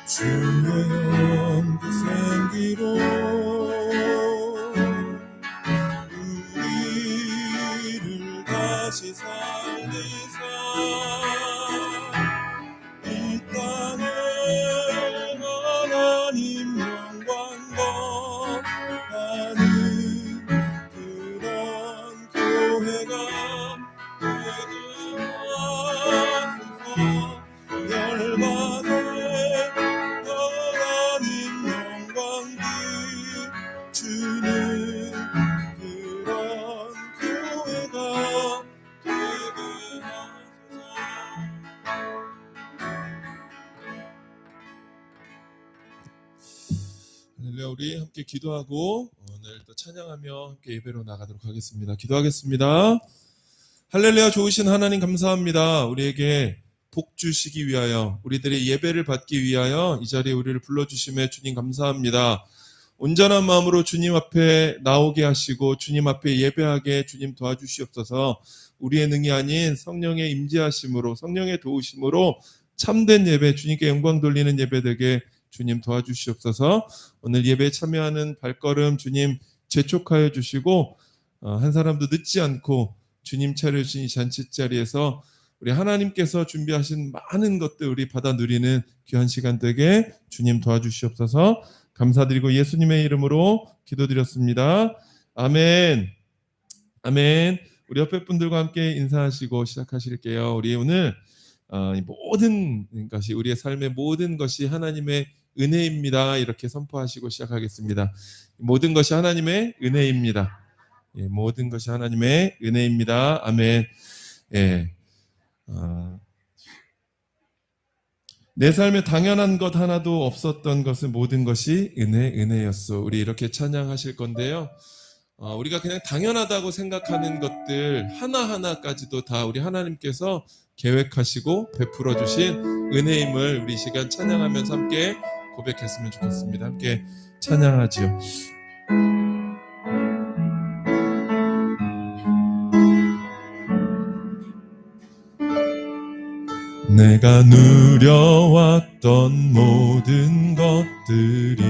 주의 연구 생기로 우리를 다시 살리사 이 땅에 하나님 영광 더하는 그런 교회가 되게 하소서. 열반에 하나님 영광 주는 그런 교회가 되게 하소서. 할렐루야. 우리 함께 기도하고 오늘 또 찬양하며 함께 예배로 나가도록 하겠습니다. 기도하겠습니다. 할렐루야. 좋으신 하나님 감사합니다. 우리에게 복 주시기 위하여, 우리들의 예배를 받기 위하여 이 자리에 우리를 불러주심에 주님 감사합니다. 온전한 마음으로 주님 앞에 나오게 하시고 주님 앞에 예배하게 주님 도와주시옵소서. 우리의 능이 아닌 성령의 임재하심으로, 성령의 도우심으로 참된 예배, 주님께 영광 돌리는 예배 되게 주님 도와주시옵소서. 오늘 예배에 참여하는 발걸음 주님 재촉하여 주시고 한 사람도 늦지 않고 주님 차려주신 이 잔치자리에서 우리 하나님께서 준비하신 많은 것들 우리 받아 누리는 귀한 시간 되게 주님 도와주시옵소서. 감사드리고 예수님의 이름으로 기도드렸습니다. 아멘. 아멘. 우리 옆에 분들과 함께 인사하시고 시작하실게요. 우리 오늘 모든 것이, 우리의 삶의 모든 것이 하나님의 은혜입니다. 이렇게 선포하시고 시작하겠습니다. 모든 것이 하나님의 은혜입니다. 예, 모든 것이 하나님의 은혜입니다. 아멘. 예. 내 삶에 당연한 것 하나도 없었던 것은 모든 것이 은혜였소. 우리 이렇게 찬양하실 건데요. 우리가 그냥 당연하다고 생각하는 것들 하나하나까지도 다 우리 하나님께서 계획하시고 베풀어 주신 은혜임을 우리 이 시간 찬양하면서 함께 고백했으면 좋겠습니다. 함께 찬양하지요. 내가 누려왔던 모든 것들이,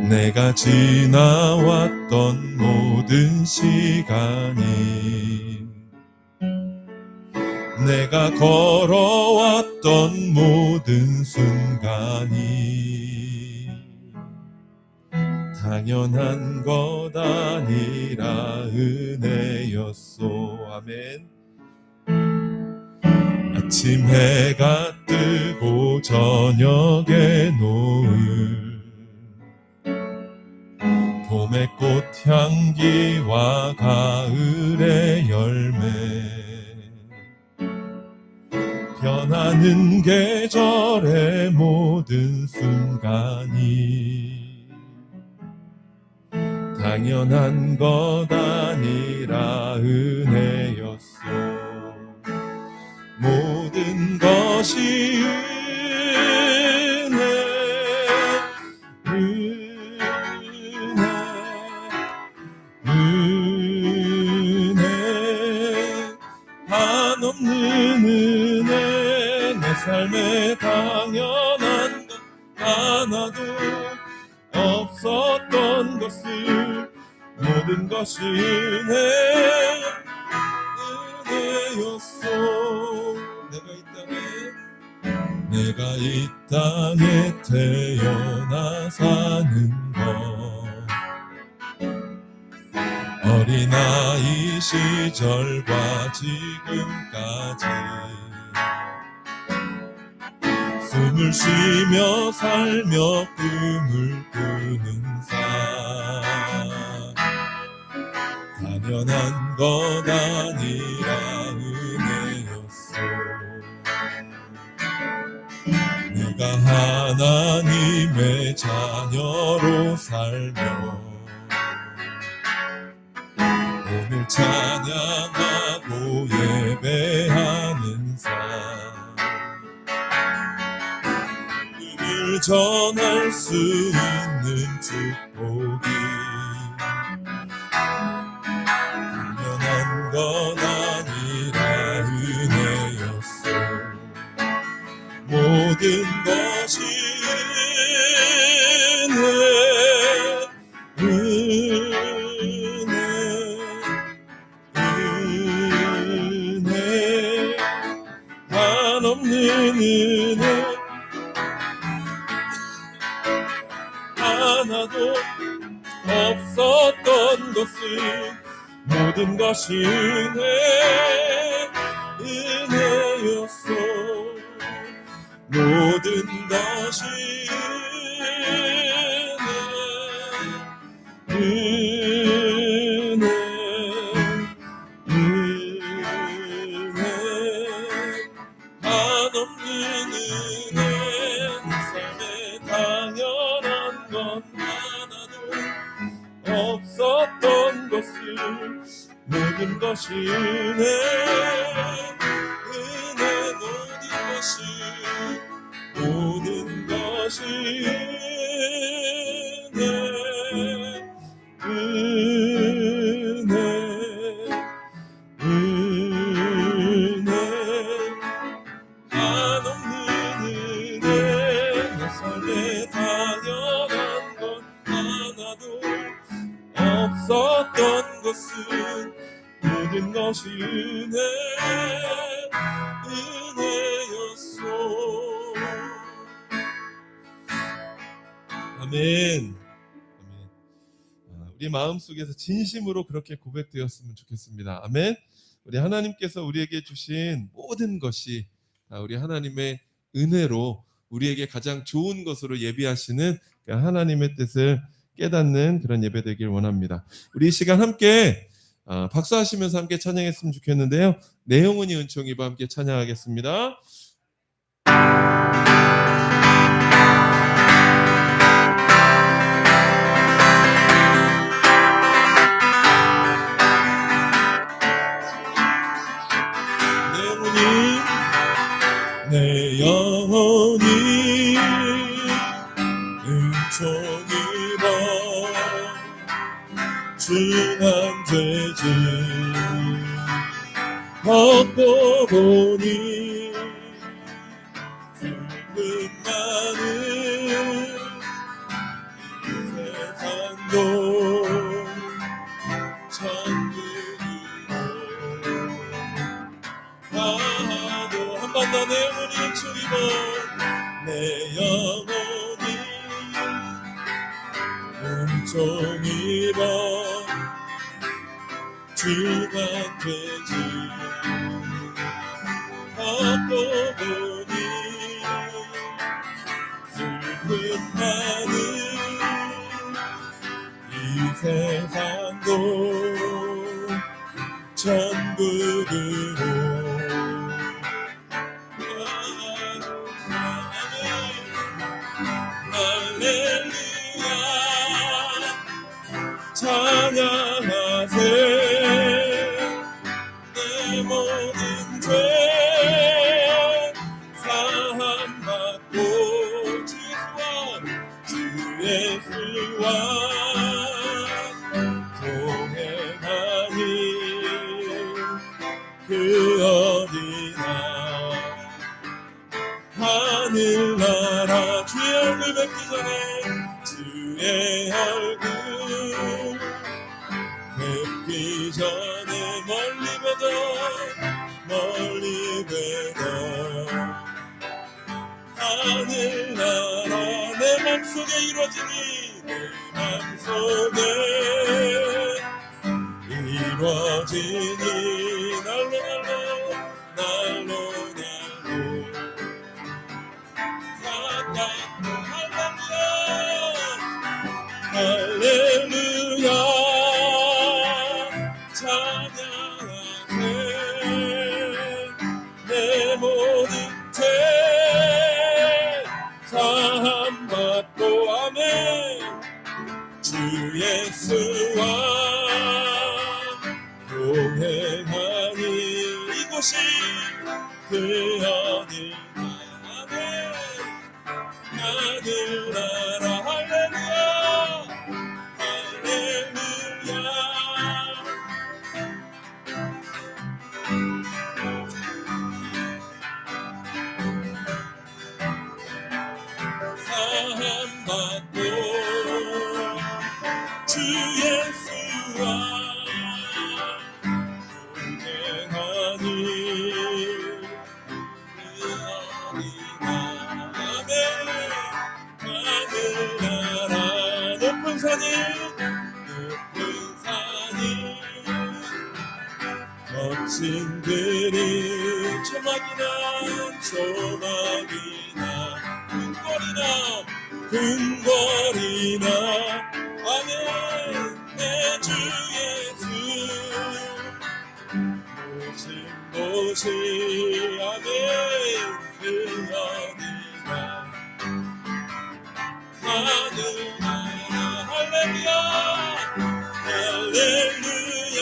내가 지나왔던 모든 시간이, 내가 걸어왔던 모든 순간이 당연한 것 아니라 은혜였소. 아멘. 아침 해가 뜨고 저녁에 노을, 봄의 꽃향기와 가을의 열매, 변하는 계절의 모든 순간이 당연한 것 아니라 은혜였소. 모든 것이 은혜, 한없는 은혜. 내 삶에 당연한 것 하나도 없었던 것을 모든 것이 은혜, 내가 이 땅에 태어나 사는 것, 어린아이 시절과 지금까지 숨을 쉬며 살며 꿈을 꾸는 삶, 당연한 것 아니라 은혜였소. 내가 하나님의 자녀로 살며 오늘 찬양하고 예배하는 삶, 전할 수 있는 축복이 당연한 건 아니라 은혜였소. 모든 것이 은혜, 한없는 은혜, 하나도 없었던 것은 모든 것이 은혜였소. 모든 것이 은혜, 한없는 은혜, 내 삶에 당연한 건 없었던 것을 모든 것이 은혜, 모든 것이 은혜, 한없는 은혜, 내 삶에 당연한 건 하나도 없었던 것은 모든 것이 은혜였소. 아멘. 우리 마음속에서 진심으로 그렇게 고백되었으면 좋겠습니다. 아멘. 우리 하나님께서 우리에게 주신 모든 것이 우리 하나님의 은혜로 우리에게 가장 좋은 것으로 예비하시는 하나님의 뜻을 깨닫는 그런 예배 되길 원합니다. 우리 이 시간 함께 박수하시면서 함께 찬양했으면 좋겠는데요. 내용은이 은총이와 함께 찬양하겠습니다. 내 영혼이 은총입어 중한 죄짐 벗고 보니 슬픈 많은 이 세상도 천국이로 나도 한 번 더 내 영혼이 은총입어 내 영혼이 은총입어 주가 되지 벗고 보니 슬픈 많은 이 세상도 천국으로 할렐루야 찬양하세 내 모든 죄 사함받고 주 예수와 동행하니 그 어디나 하늘나라 주의 얼굴 뵙기 전에 주의 얼굴 뵙기 전에 멀리 보던 멀리 되던 하늘나라 내 맘속에 이루어지니 내 맘속에 이루어지니 날로 날로 가깝고 할렐루야 찬양하세 내 모든 죄 사함받고 아멘 주 예수와 동행하니 이곳이 그 어디나 아멘 하늘나라 할렐루야 할렐루야 사함받고 주 예수와 동행하니 아멘 하늘나라 높은 산이 거친 들이 초막이나 궁궐이나 아멘 내 주 예수 모신 아멘 그 어디나 하늘나라 할렐루야 할렐루야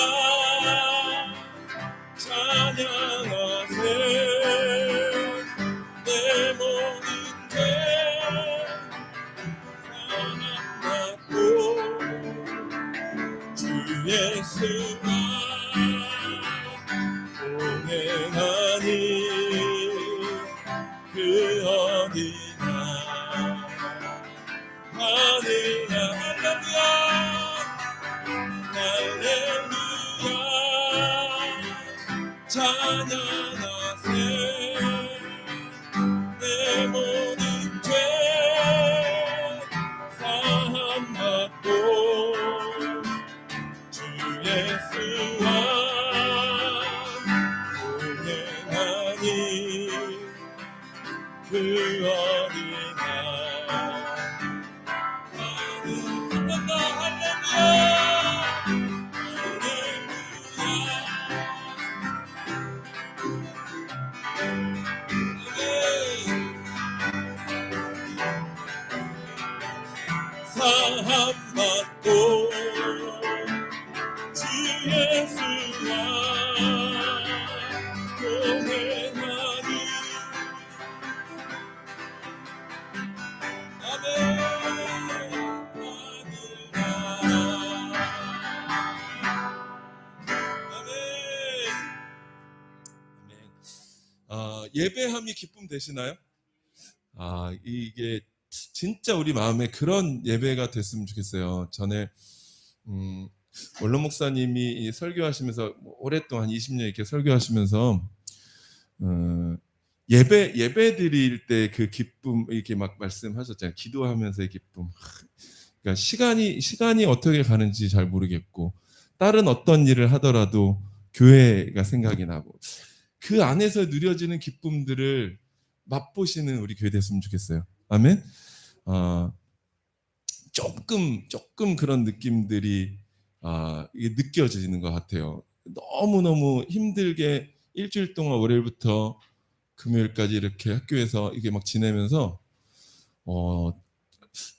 찬양하세 내 모든 죄 사함받고 주 예수와 동행하니 그 어디나 하늘나 할렐루야 할렐루야 찬양하세 내 모든 죄 사함받고 주 예수와 동행하니 그 어디나 한번더 할렐루야 사함받고 주 예수와 동행하니 아멘 아멘 예배함이 기쁨 되시나요? 이게 진짜 우리 마음에 그런 예배가 됐으면 좋겠어요. 전에 원로 목사님이 설교하시면서 오랫동안 20년 이렇게 설교하시면서 예배 드릴 때 그 기쁨 이렇게 막 말씀하셨잖아요. 기도하면서의 기쁨. 그러니까 시간이 어떻게 가는지 잘 모르겠고 다른 어떤 일을 하더라도 교회가 생각이 나고 그 안에서 누려지는 기쁨들을 맛보시는 우리 교회 됐으면 좋겠어요. 아멘. 조금 그런 느낌들이 이게 느껴지는 것 같아요. 너무너무 힘들게 일주일 동안 월요일부터 금요일까지 이렇게 학교에서 이게 막 지내면서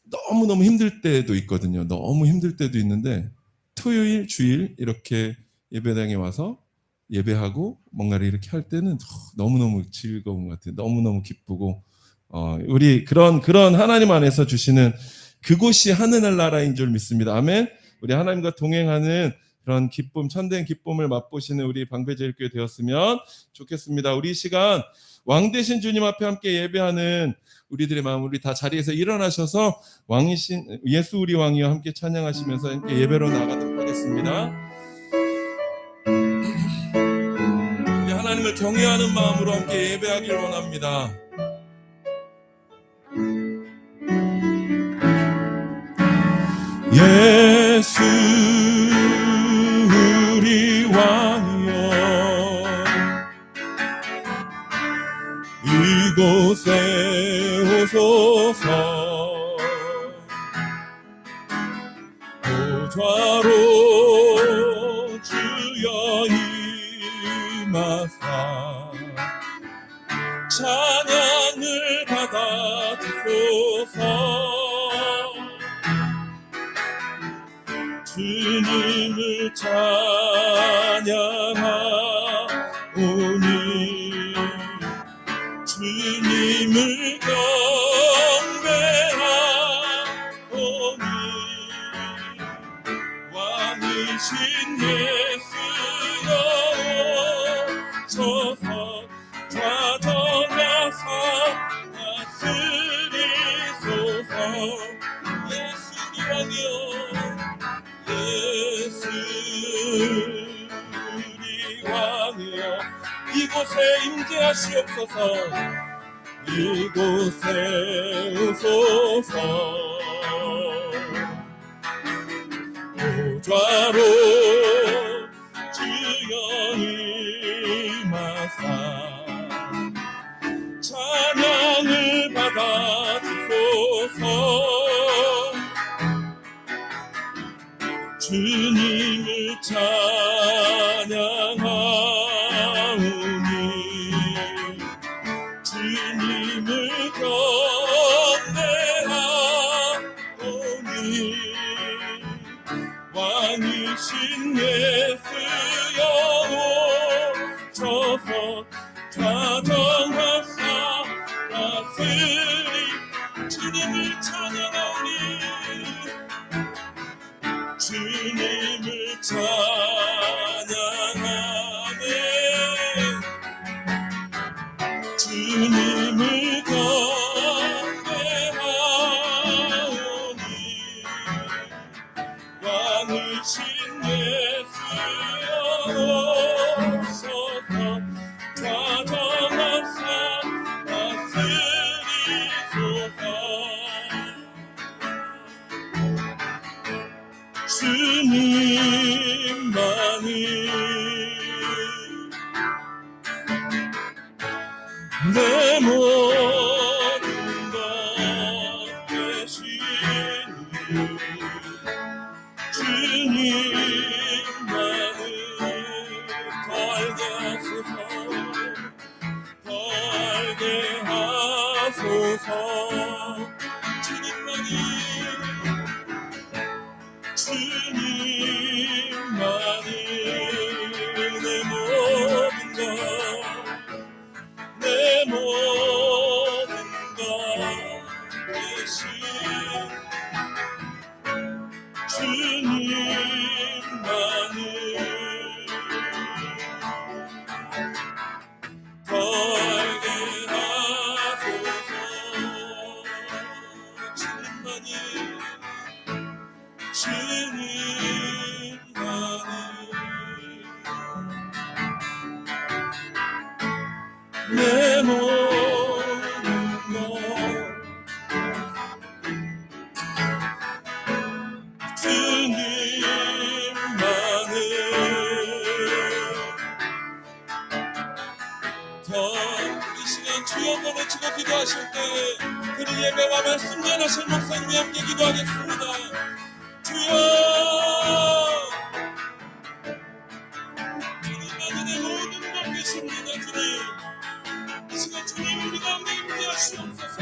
너무너무 힘들 때도 있거든요. 너무 힘들 때도 있는데 토요일, 주일 이렇게 예배당에 와서 예배하고 뭔가를 이렇게 할 때는 너무너무 즐거운 것 같아요. 너무너무 기쁘고 우리 그런 하나님 안에서 주시는 그곳이 하늘나라인 줄 믿습니다. 아멘. 우리 하나님과 동행하는 그런 기쁨, 참된 기쁨을 맛보시는 우리 방배제일교회 되었으면 좋겠습니다. 우리 시간 왕 되신 주님 앞에 함께 예배하는 우리들의 마음, 우리 다 자리에서 일어나셔서 왕이신 예수 우리 왕이여 함께 찬양하시면서 함께 예배로 나가도록 하겠습니다. 우리 하나님 하나님을 경외하는 마음으로 함께 예배하길 원합니다. 예수 우리 왕이여 이곳에 오소서 보좌로 주여 임하사 찬양을 받아주소서 주님을 찬양하오니 주님을 경배하오니 왕이신 예수여 오소서 좌정하사 다스리소서 예수 우리 왕이여 예수 우리 왕이여 이곳에 임재하시옵소서 이곳에 오소서 보좌로 주여 임하사 찬양을 받아주소서 주님을 찬양하오니 주님을 경배하오니 왕이신 예수여 오소서 좌정하사 다스리 주님을 찬양하오니 주님을 찬양하네 주님을 경배하오니 왕이신 예수여 오소서 좌정하사 다스리소서 주님만이 내 모든 것 되시니 주님만을 달게 하소서 주님만이 내 모든 것 대신 주님만을 달게 하소서 주님만이 내 모든 것 주님만을 이 시간 주여 한번 외치고 기도하실 때에 그를 예배와 말씀 전하실 목사님이 함께 기도하겠습니다. 주여 주님만이 내 모든 것 되십니다. 주님 이 시간 주님 우리 가운데 임재하시옵소서.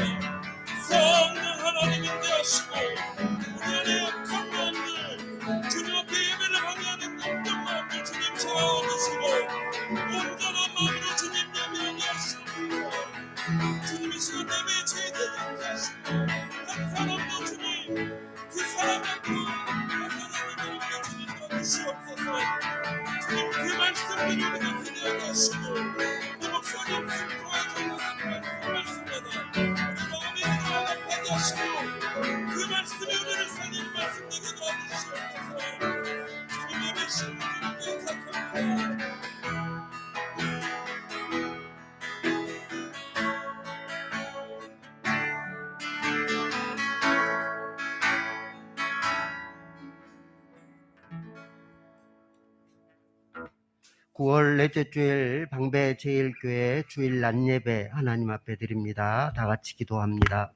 성령 하나님 임재하시고 우리 안에 약한 마음들 주님 앞에 예배를 방해하는 모든 마음들 주님 채워주시고 온전한 마음으로 주님 예배하게 하시옵소서. 주님 이 시간 예배에 제대로 하시고 한 사람도 주님 그 사람한테 주님 도와주시옵소서. 주님 그 말씀들을 우리가 그대하게 하시고 이 목사님 승부하시는 말씀마다 우리 마음에 들어가게 하시고 그 말씀이 우리를 살리는 말씀 되게 도와주시옵소서. 주님 예배 신부님께 감사합니다. 9월 넷째 주일 방배 제1교회 주일 낮 예배 하나님 앞에 드립니다. 다 같이 기도합니다.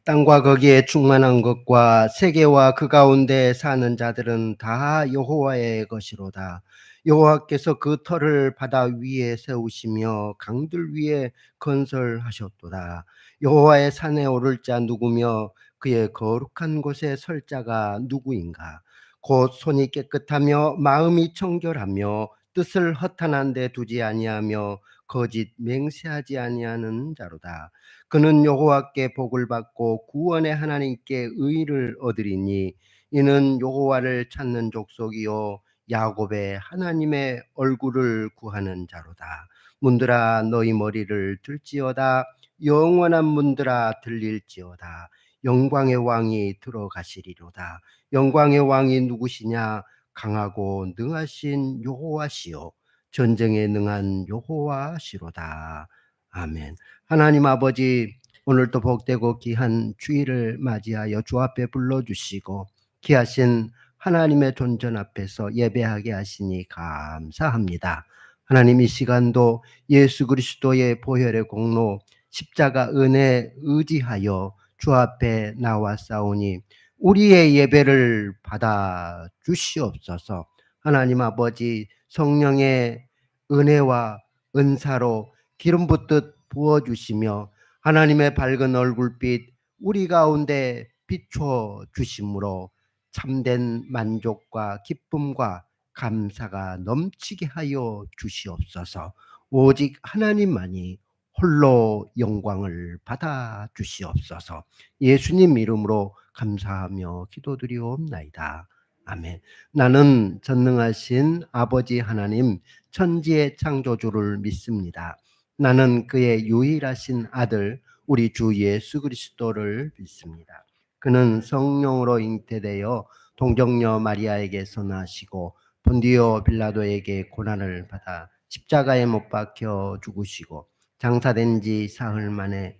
땅과 거기에 충만한 것과 세계와 그 가운데 사는 자들은 다 여호와의 것이로다. 여호와께서 그 터를 바다 위에 세우시며 강들 위에 건설하셨도다. 여호와의 산에 오를 자 누구며 그의 거룩한 곳에 설 자가 누구인가? 곧 손이 깨끗하며 마음이 청결하며 뜻을 허탄한 데 두지 아니하며 거짓 맹세하지 아니하는 자로다. 그는 여호와께 복을 받고 구원의 하나님께 의를 얻으리니 이는 여호와를 찾는 족속이요 야곱의 하나님의 얼굴을 구하는 자로다. 문들아 너희 머리를 들지어다. 영원한 문들아 들릴지어다. 영광의 왕이 들어가시리로다. 영광의 왕이 누구시냐? 강하고 능하신 여호와시요 전쟁에 능한 여호와시로다. 아멘. 하나님 아버지, 오늘도 복되고 귀한 주일을 맞이하여 주 앞에 불러주시고 귀하신 하나님의 존전 앞에서 예배하게 하시니 감사합니다. 하나님, 이 시간도 예수 그리스도의 보혈의 공로 십자가 은혜 의지하여 주 앞에 나와 싸우니 우리의 예배를 받아 주시옵소서. 하나님 아버지, 성령의 은혜와 은사로 기름 붓듯 부어주시며 하나님의 밝은 얼굴빛 우리 가운데 비춰 주심으로 참된 만족과 기쁨과 감사가 넘치게 하여 주시옵소서. 오직 하나님만이 홀로 영광을 받아 주시옵소서. 예수님 이름으로 감사하며 기도드리옵나이다. 아멘. 나는 전능하신 아버지 하나님 천지의 창조주를 믿습니다. 나는 그의 유일하신 아들 우리 주 예수 그리스도를 믿습니다. 그는 성령으로 잉태되어 동정녀 마리아에게서 나시고 본디오 빌라도에게 고난을 받아 십자가에 못 박혀 죽으시고 장사된 지 사흘 만에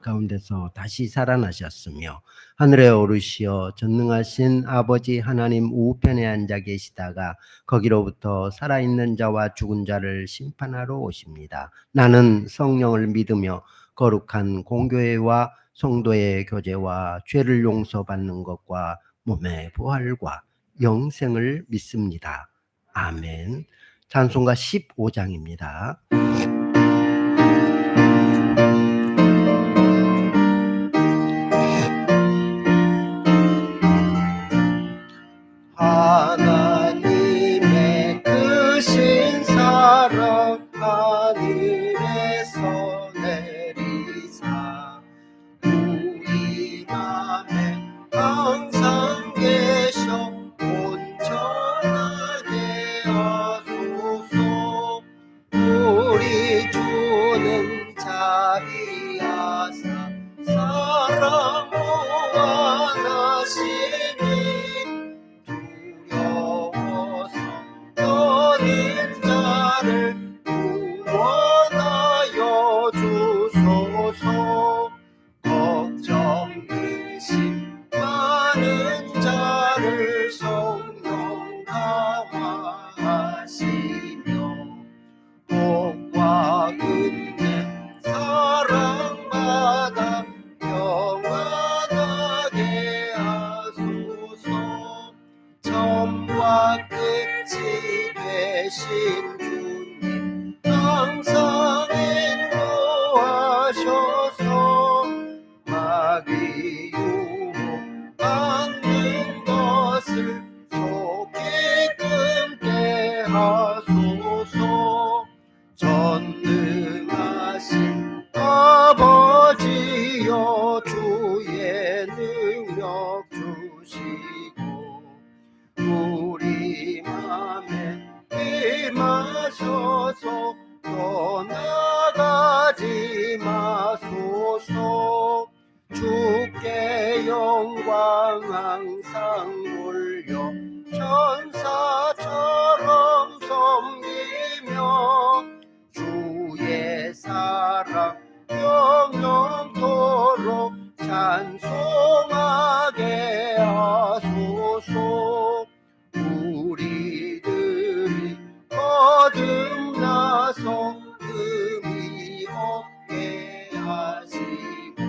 가운데서 다시 살아나셨으며 하늘에 오르시어 전능하신 아버지 하나님 우편에 앉아 계시다가 거기로부터 살아있는 자와 죽은 자를 심판하러 오십니다. 나는 성령을 믿으며 거룩한 공교회와 성도의 교제와 죄를 용서받는 것과 몸의 부활과 영생을 믿습니다. 아멘. 찬송가 15장입니다. 하나님의 크신 사랑 하늘에서 내리사 우리 맘에 항상 계셔 온전하게 하소서. 우리 주는 자비하사 사랑 무한하시니 두려워서 떠는 자를 구원하여 주소서. 걱정 근심 많은 자를 성령 강화하시며 복과 은혜 사랑받아 영원하게 하소서. 처음과 끝이 되신 주님 항상 인도하셔서 마귀 유혹받는 것을 속히 끊게 하소서. 전능하신 아버지여 주의 능력 주시고 우리 맘에 하셔서 떠나가지 마소서. 주께 영광 항상 돌려 천사처럼 섬기며 주의 사랑 영영토록 찬송하게 하소서. 우리들이 거듭나서 의미 없게 하시고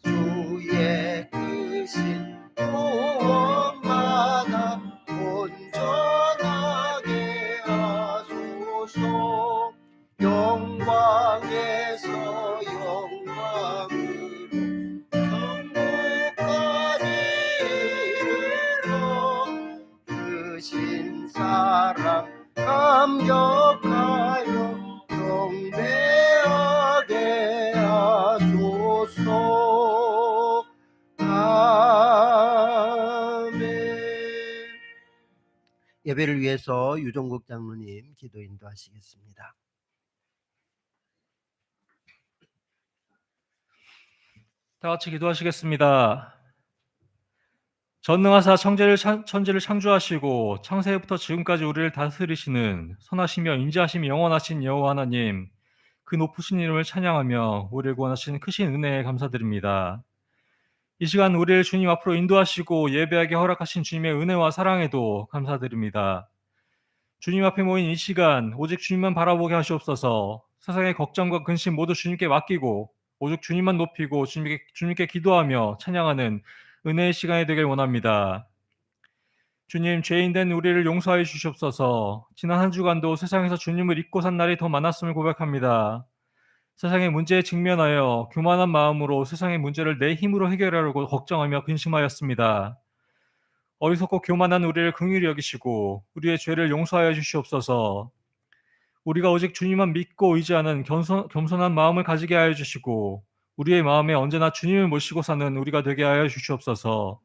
주의 크신 구원마다 온전하게 하소서. 영광에서 영광으로 천국까지 이르러 크신 사랑 감격하여 경배하게 하소서. 아멘. 예배를 위해서 유종국 장로님 기도 인도하시겠습니다. 다 같이 기도하시겠습니다. 전능하사 천지를 창조하시고 창세부터 지금까지 우리를 다스리시는 선하시며 인자하심이 영원하신 여호와 하나님, 그 높으신 이름을 찬양하며 우리를 구원하신 크신 은혜에 감사드립니다. 이 시간 우리를 주님 앞으로 인도하시고 예배하게 허락하신 주님의 은혜와 사랑에도 감사드립니다. 주님 앞에 모인 이 시간 오직 주님만 바라보게 하시옵소서. 세상의 걱정과 근심 모두 주님께 맡기고 오직 주님만 높이고 주님께 기도하며 찬양하는 은혜의 시간이 되길 원합니다. 주님, 죄인된 우리를 용서하여 주시옵소서. 지난 한 주간도 세상에서 주님을 잊고 산 날이 더 많았음을 고백합니다. 세상의 문제에 직면하여 교만한 마음으로 세상의 문제를 내 힘으로 해결하려고 걱정하며 근심하였습니다. 어리석고 교만한 우리를 긍휼히 여기시고 우리의 죄를 용서하여 주시옵소서. 우리가 오직 주님만 믿고 의지하는 겸손한 마음을 가지게 하여 주시고 우리의 마음에 언제나 주님을 모시고 사는 우리가 되게 하여 주시옵소서.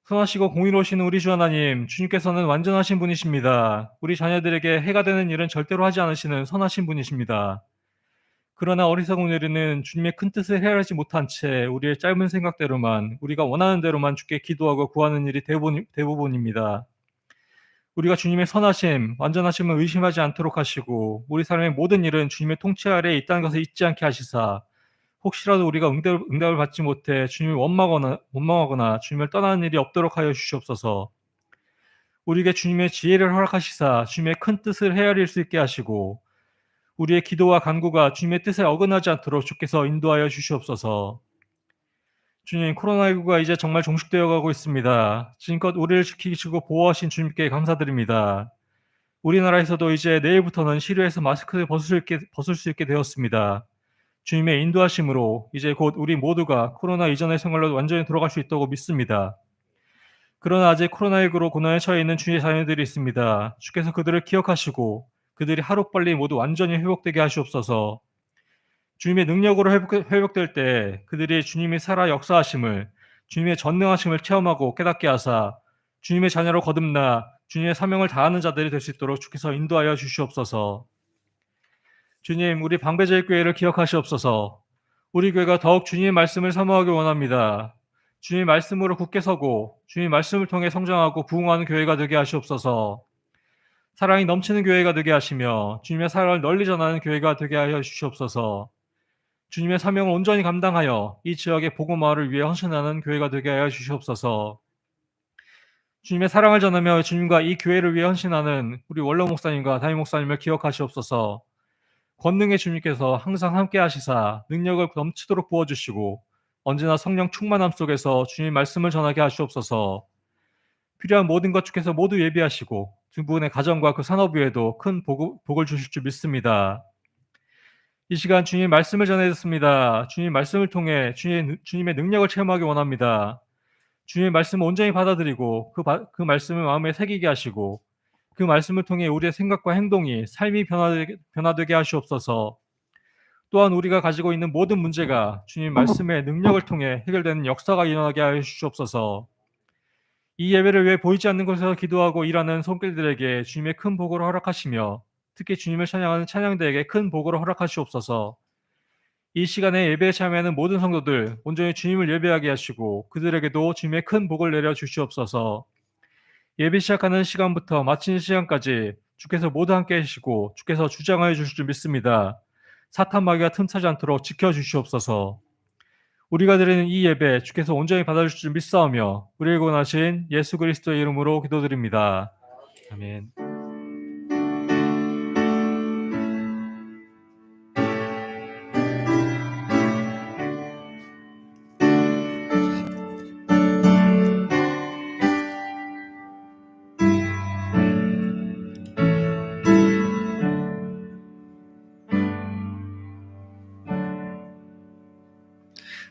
선하시고 공의로우신 우리 주 하나님, 주님께서는 완전하신 분이십니다. 우리 자녀들에게 해가 되는 일은 절대로 하지 않으시는 선하신 분이십니다. 그러나 어리석은 우리는 주님의 큰 뜻을 헤아리지 못한 채 우리의 짧은 생각대로만, 우리가 원하는 대로만 주께 기도하고 구하는 일이 대부분입니다. 우리가 주님의 선하심, 완전하심을 의심하지 않도록 하시고 우리 삶의 모든 일은 주님의 통치 아래에 있다는 것을 잊지 않게 하시사 혹시라도 우리가 응답을 받지 못해 주님을 원망하거나 주님을 떠나는 일이 없도록 하여 주시옵소서. 우리에게 주님의 지혜를 허락하시사 주님의 큰 뜻을 헤아릴 수 있게 하시고 우리의 기도와 간구가 주님의 뜻에 어긋나지 않도록 주께서 인도하여 주시옵소서. 주님, 코로나19가 이제 정말 종식되어 가고 있습니다. 지금껏 우리를 지키시고 보호하신 주님께 감사드립니다. 우리나라에서도 이제 내일부터는 실외에서 마스크를 벗을 수 있게 되었습니다. 주님의 인도하심으로 이제 곧 우리 모두가 코로나 이전의 생활로 완전히 돌아갈 수 있다고 믿습니다. 그러나 아직 코로나19로 고난에 처해 있는 주의 자녀들이 있습니다. 주께서 그들을 기억하시고 그들이 하루빨리 모두 완전히 회복되게 하시옵소서. 주님의 능력으로 회복될 때 그들이 주님이 살아 역사하심을, 주님의 전능하심을 체험하고 깨닫게 하사 주님의 자녀로 거듭나 주님의 사명을 다하는 자들이 될 수 있도록 주께서 인도하여 주시옵소서. 주님, 우리 방배제일교회를 기억하시옵소서. 우리 교회가 더욱 주님의 말씀을 사모하기 원합니다. 주님의 말씀으로 굳게 서고 주님의 말씀을 통해 성장하고 부흥하는 교회가 되게 하시옵소서. 사랑이 넘치는 교회가 되게 하시며 주님의 사랑을 널리 전하는 교회가 되게 하여 주시옵소서. 주님의 사명을 온전히 감당하여 이 지역의 복음화를 위해 헌신하는 교회가 되게 하여 주시옵소서. 주님의 사랑을 전하며 주님과 이 교회를 위해 헌신하는 우리 원로 목사님과 담임 목사님을 기억하시옵소서. 권능의 주님께서 항상 함께 하시사 능력을 넘치도록 부어주시고 언제나 성령 충만함 속에서 주님 말씀을 전하게 하시옵소서. 필요한 모든 것 주께서 모두 예비하시고 두 분의 가정과 그 산업 위에도 큰 복을 주실 줄 믿습니다. 이 시간 주님 말씀을 전해드렸습니다. 주님 말씀을 통해 주님의 능력을 체험하기 원합니다. 주님의 말씀을 온전히 받아들이고 그 말씀을 마음에 새기게 하시고 그 말씀을 통해 우리의 생각과 행동이 삶이 변화되게 하시옵소서. 또한 우리가 가지고 있는 모든 문제가 주님 말씀의 능력을 통해 해결되는 역사가 일어나게 하여 주시옵소서. 이 예배를 위해 보이지 않는 곳에서 기도하고 일하는 손길들에게 주님의 큰 복을 허락하시며 특히 주님을 찬양하는 찬양대에게 큰 복을 허락하시옵소서. 이 시간에 예배에 참여하는 모든 성도들 온전히 주님을 예배하게 하시고 그들에게도 주님의 큰 복을 내려 주시옵소서. 예배 시작하는 시간부터 마치는 시간까지 주께서 모두 함께 하시고 주께서 주장하여 주실 줄 믿습니다. 사탄 마귀가 틈타지 않도록 지켜주시옵소서. 우리가 드리는 이 예배 주께서 온전히 받아주실 줄 믿사오며 우리를 구원하신 예수 그리스도의 이름으로 기도드립니다. 아멘.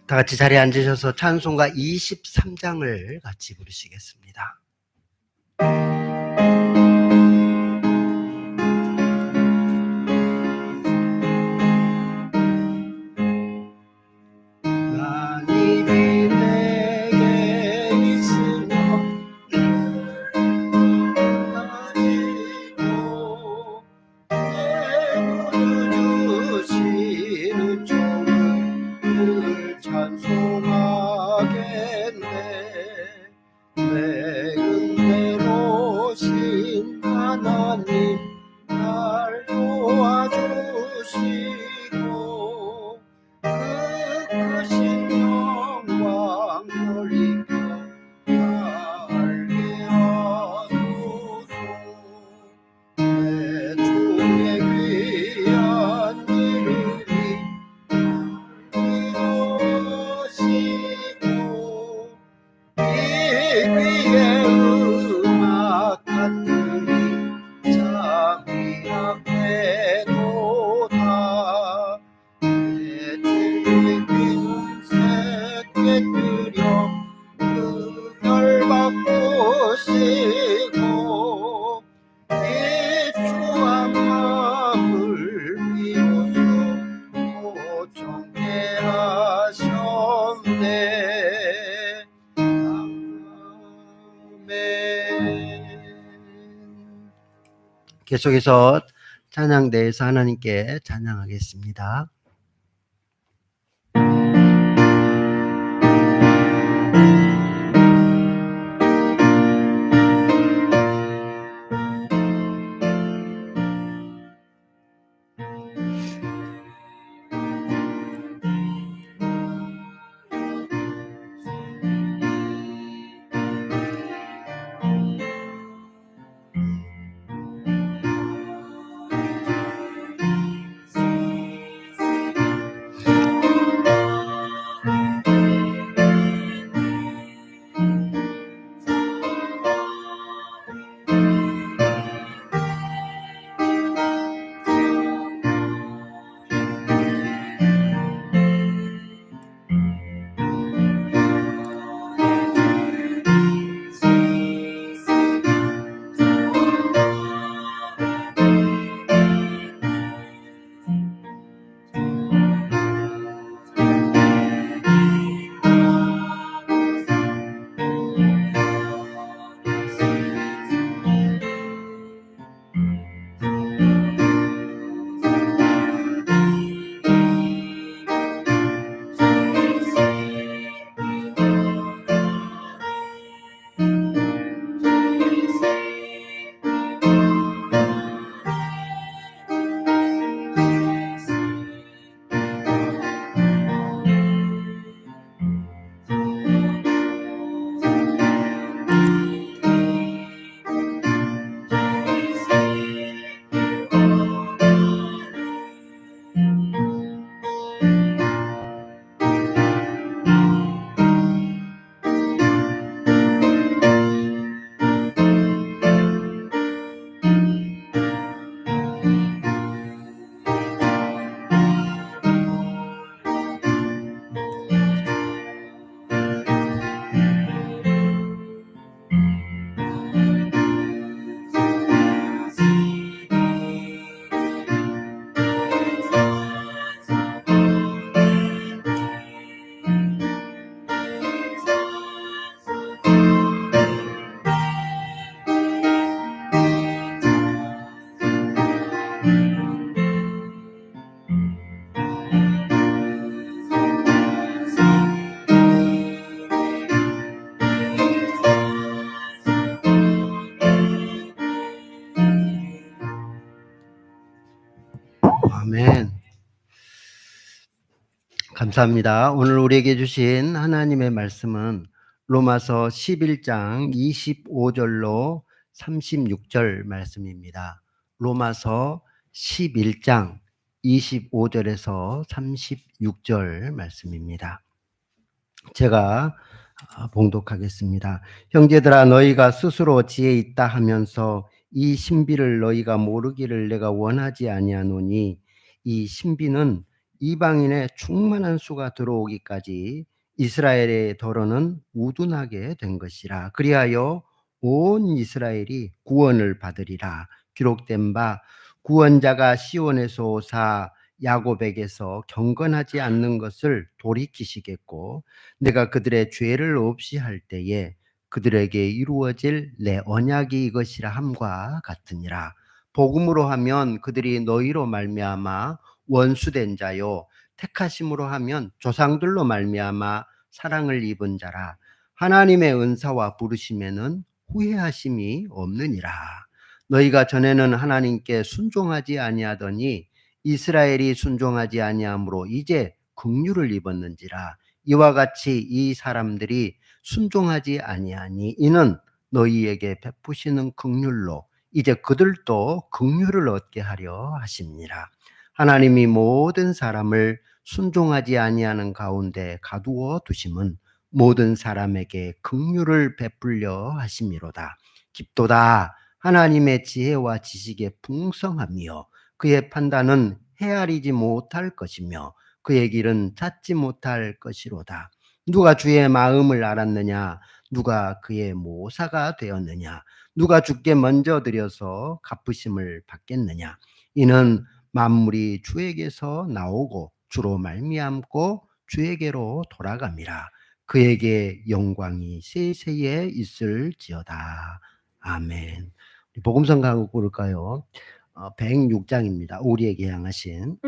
다 같이 자리에 앉으셔서 찬송가 23장을 같이 부르시겠습니다. 난 이미 내게 있으며 가지고 내 구주 주시는 종을 늘 찬송하겠네. 내 은혜로신 하나님 날 도와주시고 그 크신 영광 돌이켜 알게 하소서. 내 주의 귀한 이름이 이루시고 이 귀의 음악 같으니 잠이 앞에도다. 내 주의 귀한 새끼들여 그걸 바꾸시고 이 추한 마음을 비로소 고정케 하셨네. 아멘. 계속해서 찬양대에서 하나님께 찬양하겠습니다. 아멘. 감사합니다. 오늘 우리에게 주신 하나님의 말씀은 로마서 11장 25절로 36절 말씀입니다. 로마서 11장 25절에서 36절 말씀입니다. 제가 봉독하겠습니다. 형제들아, 너희가 스스로 지혜 있다 하면서 이 신비를 너희가 모르기를 내가 원하지 아니하노니, 이 신비는 이방인의 충만한 수가 들어오기까지 이스라엘의 더러는 우둔하게 된 것이라. 그리하여 온 이스라엘이 구원을 받으리라. 기록된 바 구원자가 시온에서 오사 야곱에게서 경건하지 않는 것을 돌이키시겠고, 내가 그들의 죄를 없이 할 때에 그들에게 이루어질 내 언약이 이것이라 함과 같으니라. 복음으로 하면 그들이 너희로 말미암아 원수된 자요, 택하심으로 하면 조상들로 말미암아 사랑을 입은 자라. 하나님의 은사와 부르심에는 후회하심이 없느니라. 너희가 전에는 하나님께 순종하지 아니하더니 이스라엘이 순종하지 아니하므로 이제 긍휼을 입었는지라. 이와 같이 이 사람들이 순종하지 아니하니 이는 너희에게 베푸시는 긍휼로 이제 그들도 긍휼을 얻게 하려 하십니다. 하나님이 모든 사람을 순종하지 아니하는 가운데 가두어 두심은 모든 사람에게 긍휼을 베풀려 하심이로다. 깊도다. 하나님의 지혜와 지식의 풍성함이요, 그의 판단은 헤아리지 못할 것이며 그의 길은 찾지 못할 것이로다. 누가 주의 마음을 알았느냐? 누가 그의 모사가 되었느냐? 누가 주께 먼저 드려서 갚으심을 받겠느냐? 이는 만물이 주에게서 나오고 주로 말미암고 주에게로 돌아갑니다. 그에게 영광이 세세에 있을지어다. 아멘. 복음성 가고 고를까요? 106장입니다. 우리에게 향하신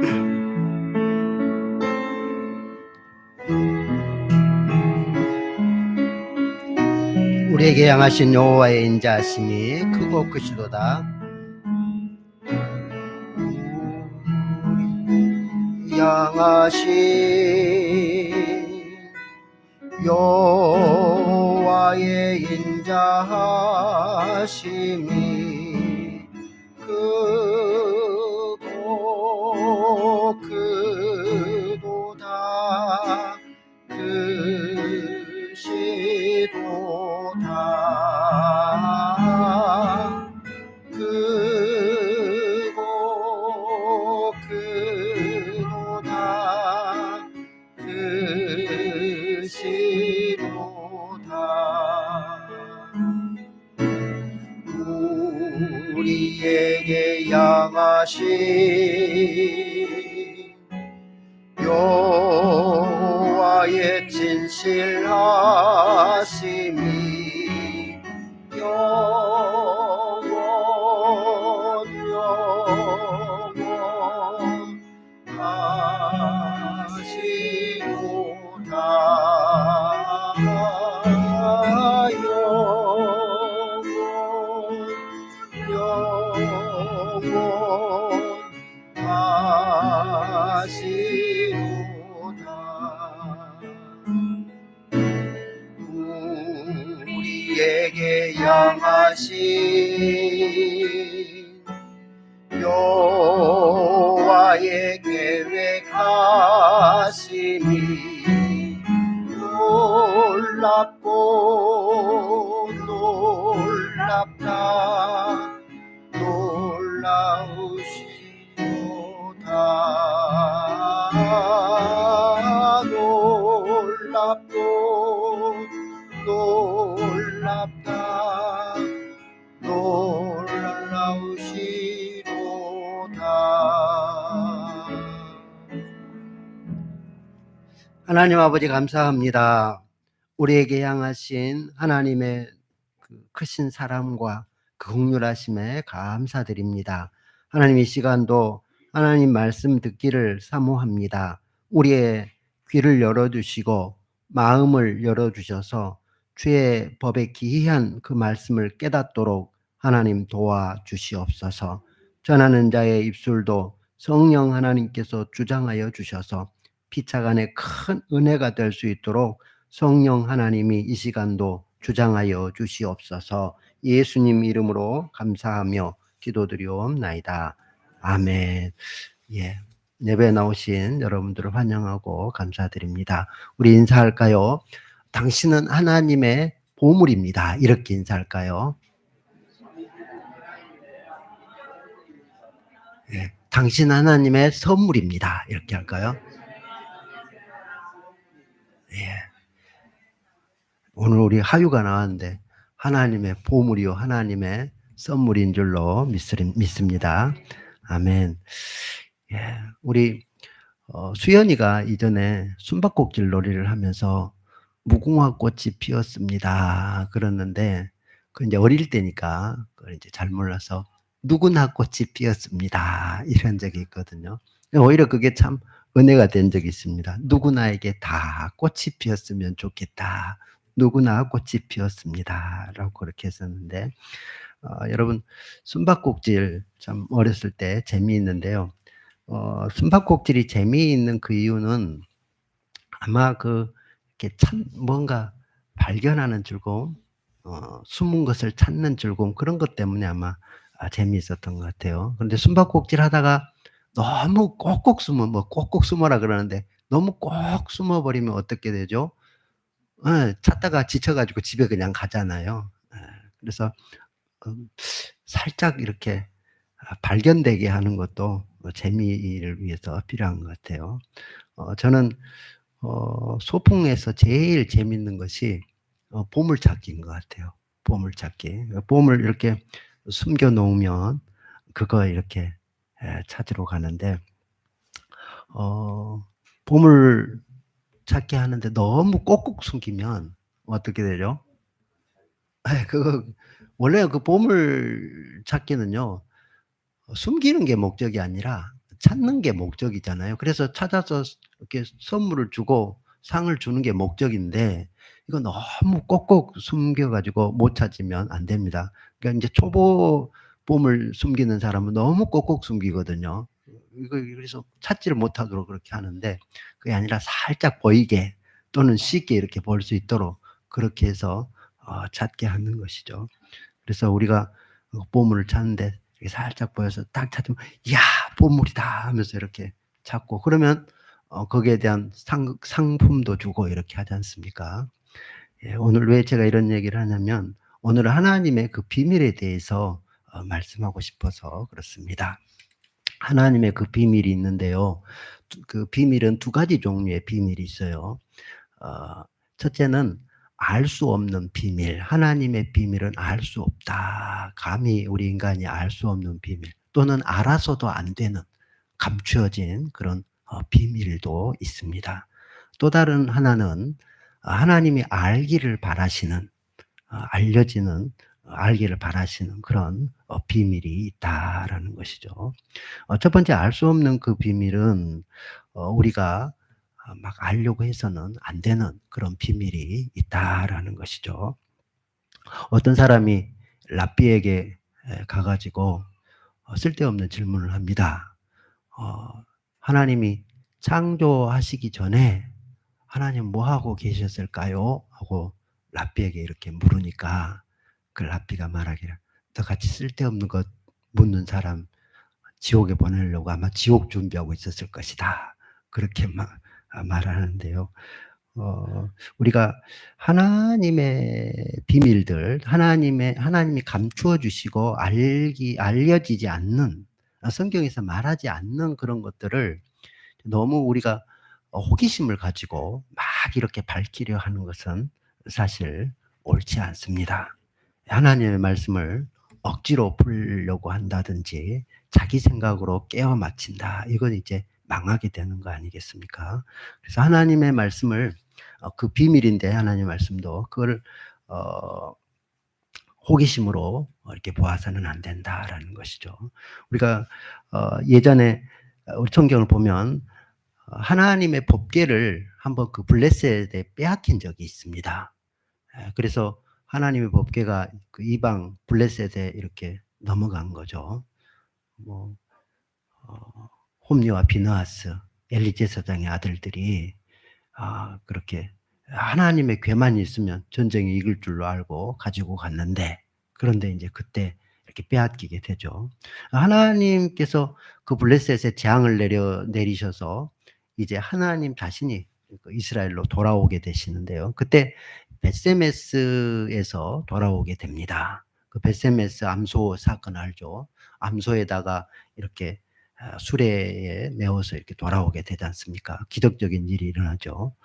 우리에게 향하신 여호와의 인자하심이 크고 크시도다. 우리 향하신 여호와의 인자하심이 크고 크도다. 크시도다. 크고 크도다. 크시도다. 우리에게 향하신 여호와의 진실하심이 우리에게 향하신 여호와의 계획하심이 놀랍고 놀랍다. 놀라우시도다. 놀랍고 놀랍다. 놀라우시도다. 하나님 아버지, 감사합니다. 우리에게 향하신 하나님의 그 크신 사랑과 그 긍휼하심에 감사드립니다. 하나님, 이 시간도 하나님 말씀 듣기를 사모합니다. 우리의 귀를 열어주시고 마음을 열어주셔서 주의 법에 기이한 그 말씀을 깨닫도록 하나님 도와주시옵소서. 전하는 자의 입술도 성령 하나님께서 주장하여 주셔서 피차간에 큰 은혜가 될 수 있도록 성령 하나님이 이 시간도 주장하여 주시옵소서. 예수님 이름으로 감사하며 기도드리옵나이다. 아멘. 예. 예배에 나오신 여러분들을 환영하고 감사드립니다. 우리 인사할까요? 당신은 하나님의 보물입니다. 이렇게 인사할까요? 예. 당신 하나님의 선물입니다. 이렇게 할까요? 예. 오늘 우리 하유가 나왔는데 하나님의 보물이요 하나님의 선물인 줄로 믿습니다. 아멘. 예. 우리 수연이가 이전에 숨바꼭질 놀이를 하면서 무궁화 꽃이 피었습니다. 그랬는데 그 이제 어릴 때니까 그걸 이제 잘 몰라서 누구나 꽃이 피었습니다. 이런 적이 있거든요. 오히려 그게 참 은혜가 된 적이 있습니다. 누구나에게 다 꽃이 피었으면 좋겠다. 누구나 꽃이 피었습니다. 라고 그렇게 했었는데 여러분 숨바꼭질 참 어렸을 때 재미있는데요. 숨바꼭질이 재미있는 그 이유는 아마 이렇게 참 뭔가 발견하는 즐거움, 숨은 것을 찾는 즐거움 그런 것 때문에 아마 재미있었던 것 같아요. 그런데 숨바꼭질 하다가 너무 꼭꼭 꼭꼭 숨어라 그러는데 너무 꼭 숨어버리면 어떻게 되죠? 찾다가 지쳐가지고 집에 그냥 가잖아요. 그래서 살짝 이렇게 발견되게 하는 것도 재미를 위해서 필요한 것 같아요. 저는 소풍에서 제일 재밌는 것이 보물찾기인 것 같아요. 보물찾기. 보물 이렇게 숨겨 놓으면 그거 이렇게 찾으러 가는데 보물 찾기 하는데 너무 꼭꼭 숨기면 어떻게 되죠? 그거 원래 그 보물 찾기는요. 숨기는 게 목적이 아니라 찾는 게 목적이잖아요. 그래서 찾아서 이렇게 선물을 주고 상을 주는 게 목적인데 이거 너무 꼭꼭 숨겨 가지고 못 찾으면 안 됩니다. 그러니까 인제 초보 보물 숨기는 사람은 너무 꼭꼭 숨기거든요. 이거 그래서 찾지를 못하도록 그렇게 하는데 그게 아니라 살짝 보이게 또는 쉽게 이렇게 볼 수 있도록 그렇게 해서 찾게 하는 것이죠. 그래서 우리가 보물을 찾는데 이렇게 살짝 보여서 딱 찾으면 "이야 보물이다." 하면서 이렇게 찾고 그러면 거기에 대한 상품도 주고 이렇게 하지 않습니까? 예, 오늘 왜 제가 이런 얘기를 하냐면 오늘은 하나님의 그 비밀에 대해서 말씀하고 싶어서 그렇습니다. 하나님의 그 비밀이 있는데요. 그 비밀은 두 가지 종류의 비밀이 있어요. 첫째는 알 수 없는 비밀. 하나님의 비밀은 알 수 없다. 감히 우리 인간이 알 수 없는 비밀 또는 알아서도 안 되는 감추어진 그런 비밀도 있습니다. 또 다른 하나는 하나님이 알기를 바라시는 알기를 바라시는 그런 비밀이 있다라는 것이죠. 첫 번째 알 수 없는 그 비밀은 우리가 막 알려고 해서는 안 되는 그런 비밀이 있다라는 것이죠. 어떤 사람이 랍비에게 가 가지고 쓸데없는 질문을 합니다. 하나님이 창조하시기 전에 하나님 뭐 하고 계셨을까요? 하고 랍비에게 이렇게 물으니까 그 랍비가 말하기를 너같이 쓸데없는 것 묻는 사람 지옥에 보내려고 아마 지옥 준비하고 있었을 것이다. 그렇게 말하는데요. 우리가 하나님의 비밀들, 하나님이 감추어 주시고 알려지지 않는, 성경에서 말하지 않는 그런 것들을 너무 우리가 호기심을 가지고 막 이렇게 밝히려 하는 것은 사실 옳지 않습니다. 하나님의 말씀을 억지로 풀려고 한다든지 자기 생각으로 깨어 맞춘다. 이건 이제 망하게 되는 거 아니겠습니까? 그래서 하나님의 말씀을 그 비밀인데 하나님의 말씀도 그걸 호기심으로 이렇게 보아서는 안 된다라는 것이죠. 우리가 예전에 우리 성경을 보면 하나님의 법궤를 한번 그 블레셋에 빼앗긴 적이 있습니다. 그래서 하나님의 법궤가 그 이방 블레셋에 이렇게 넘어간 거죠. 뭐 홈리와 비느하스, 엘리제사장의 아들들이 그렇게 하나님의 괴만 있으면 전쟁에 이길 줄로 알고 가지고 갔는데, 그런데 이제 그때 이렇게 빼앗기게 되죠. 하나님께서 그 블레셋에 재앙을 내리셔서 이제 하나님 자신이 이스라엘로 돌아오게 되시는데요. 그때 벳세메스에서 돌아오게 됩니다. 그 벳세메스 암소 사건 알죠? 암소에다가 이렇게 수레에 메워서 이렇게 돌아오게 되지 않습니까? 기적적인 일이 일어나죠.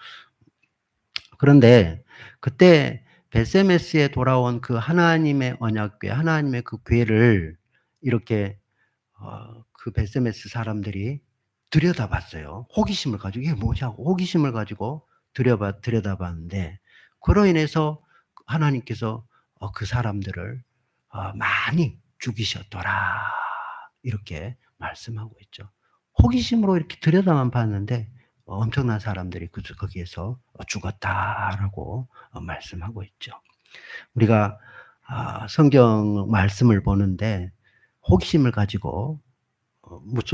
그런데 그때 벳세메스에 돌아온 그 하나님의 언약궤, 하나님의 그 궤를 이렇게 그 벳세메스 사람들이 들여다봤어요. 호기심을 가지고 이게 뭐냐고 호기심을 가지고 들여다봤는데, 그로 인해서 하나님께서 그 사람들을 많이 죽이셨더라 이렇게 말씀하고 있죠. 호기심으로 이렇게 들여다만 봤는데 엄청난 사람들이 거기에서 죽었다라고 말씀하고 있죠. 우리가 성경 말씀을 보는데 호기심을 가지고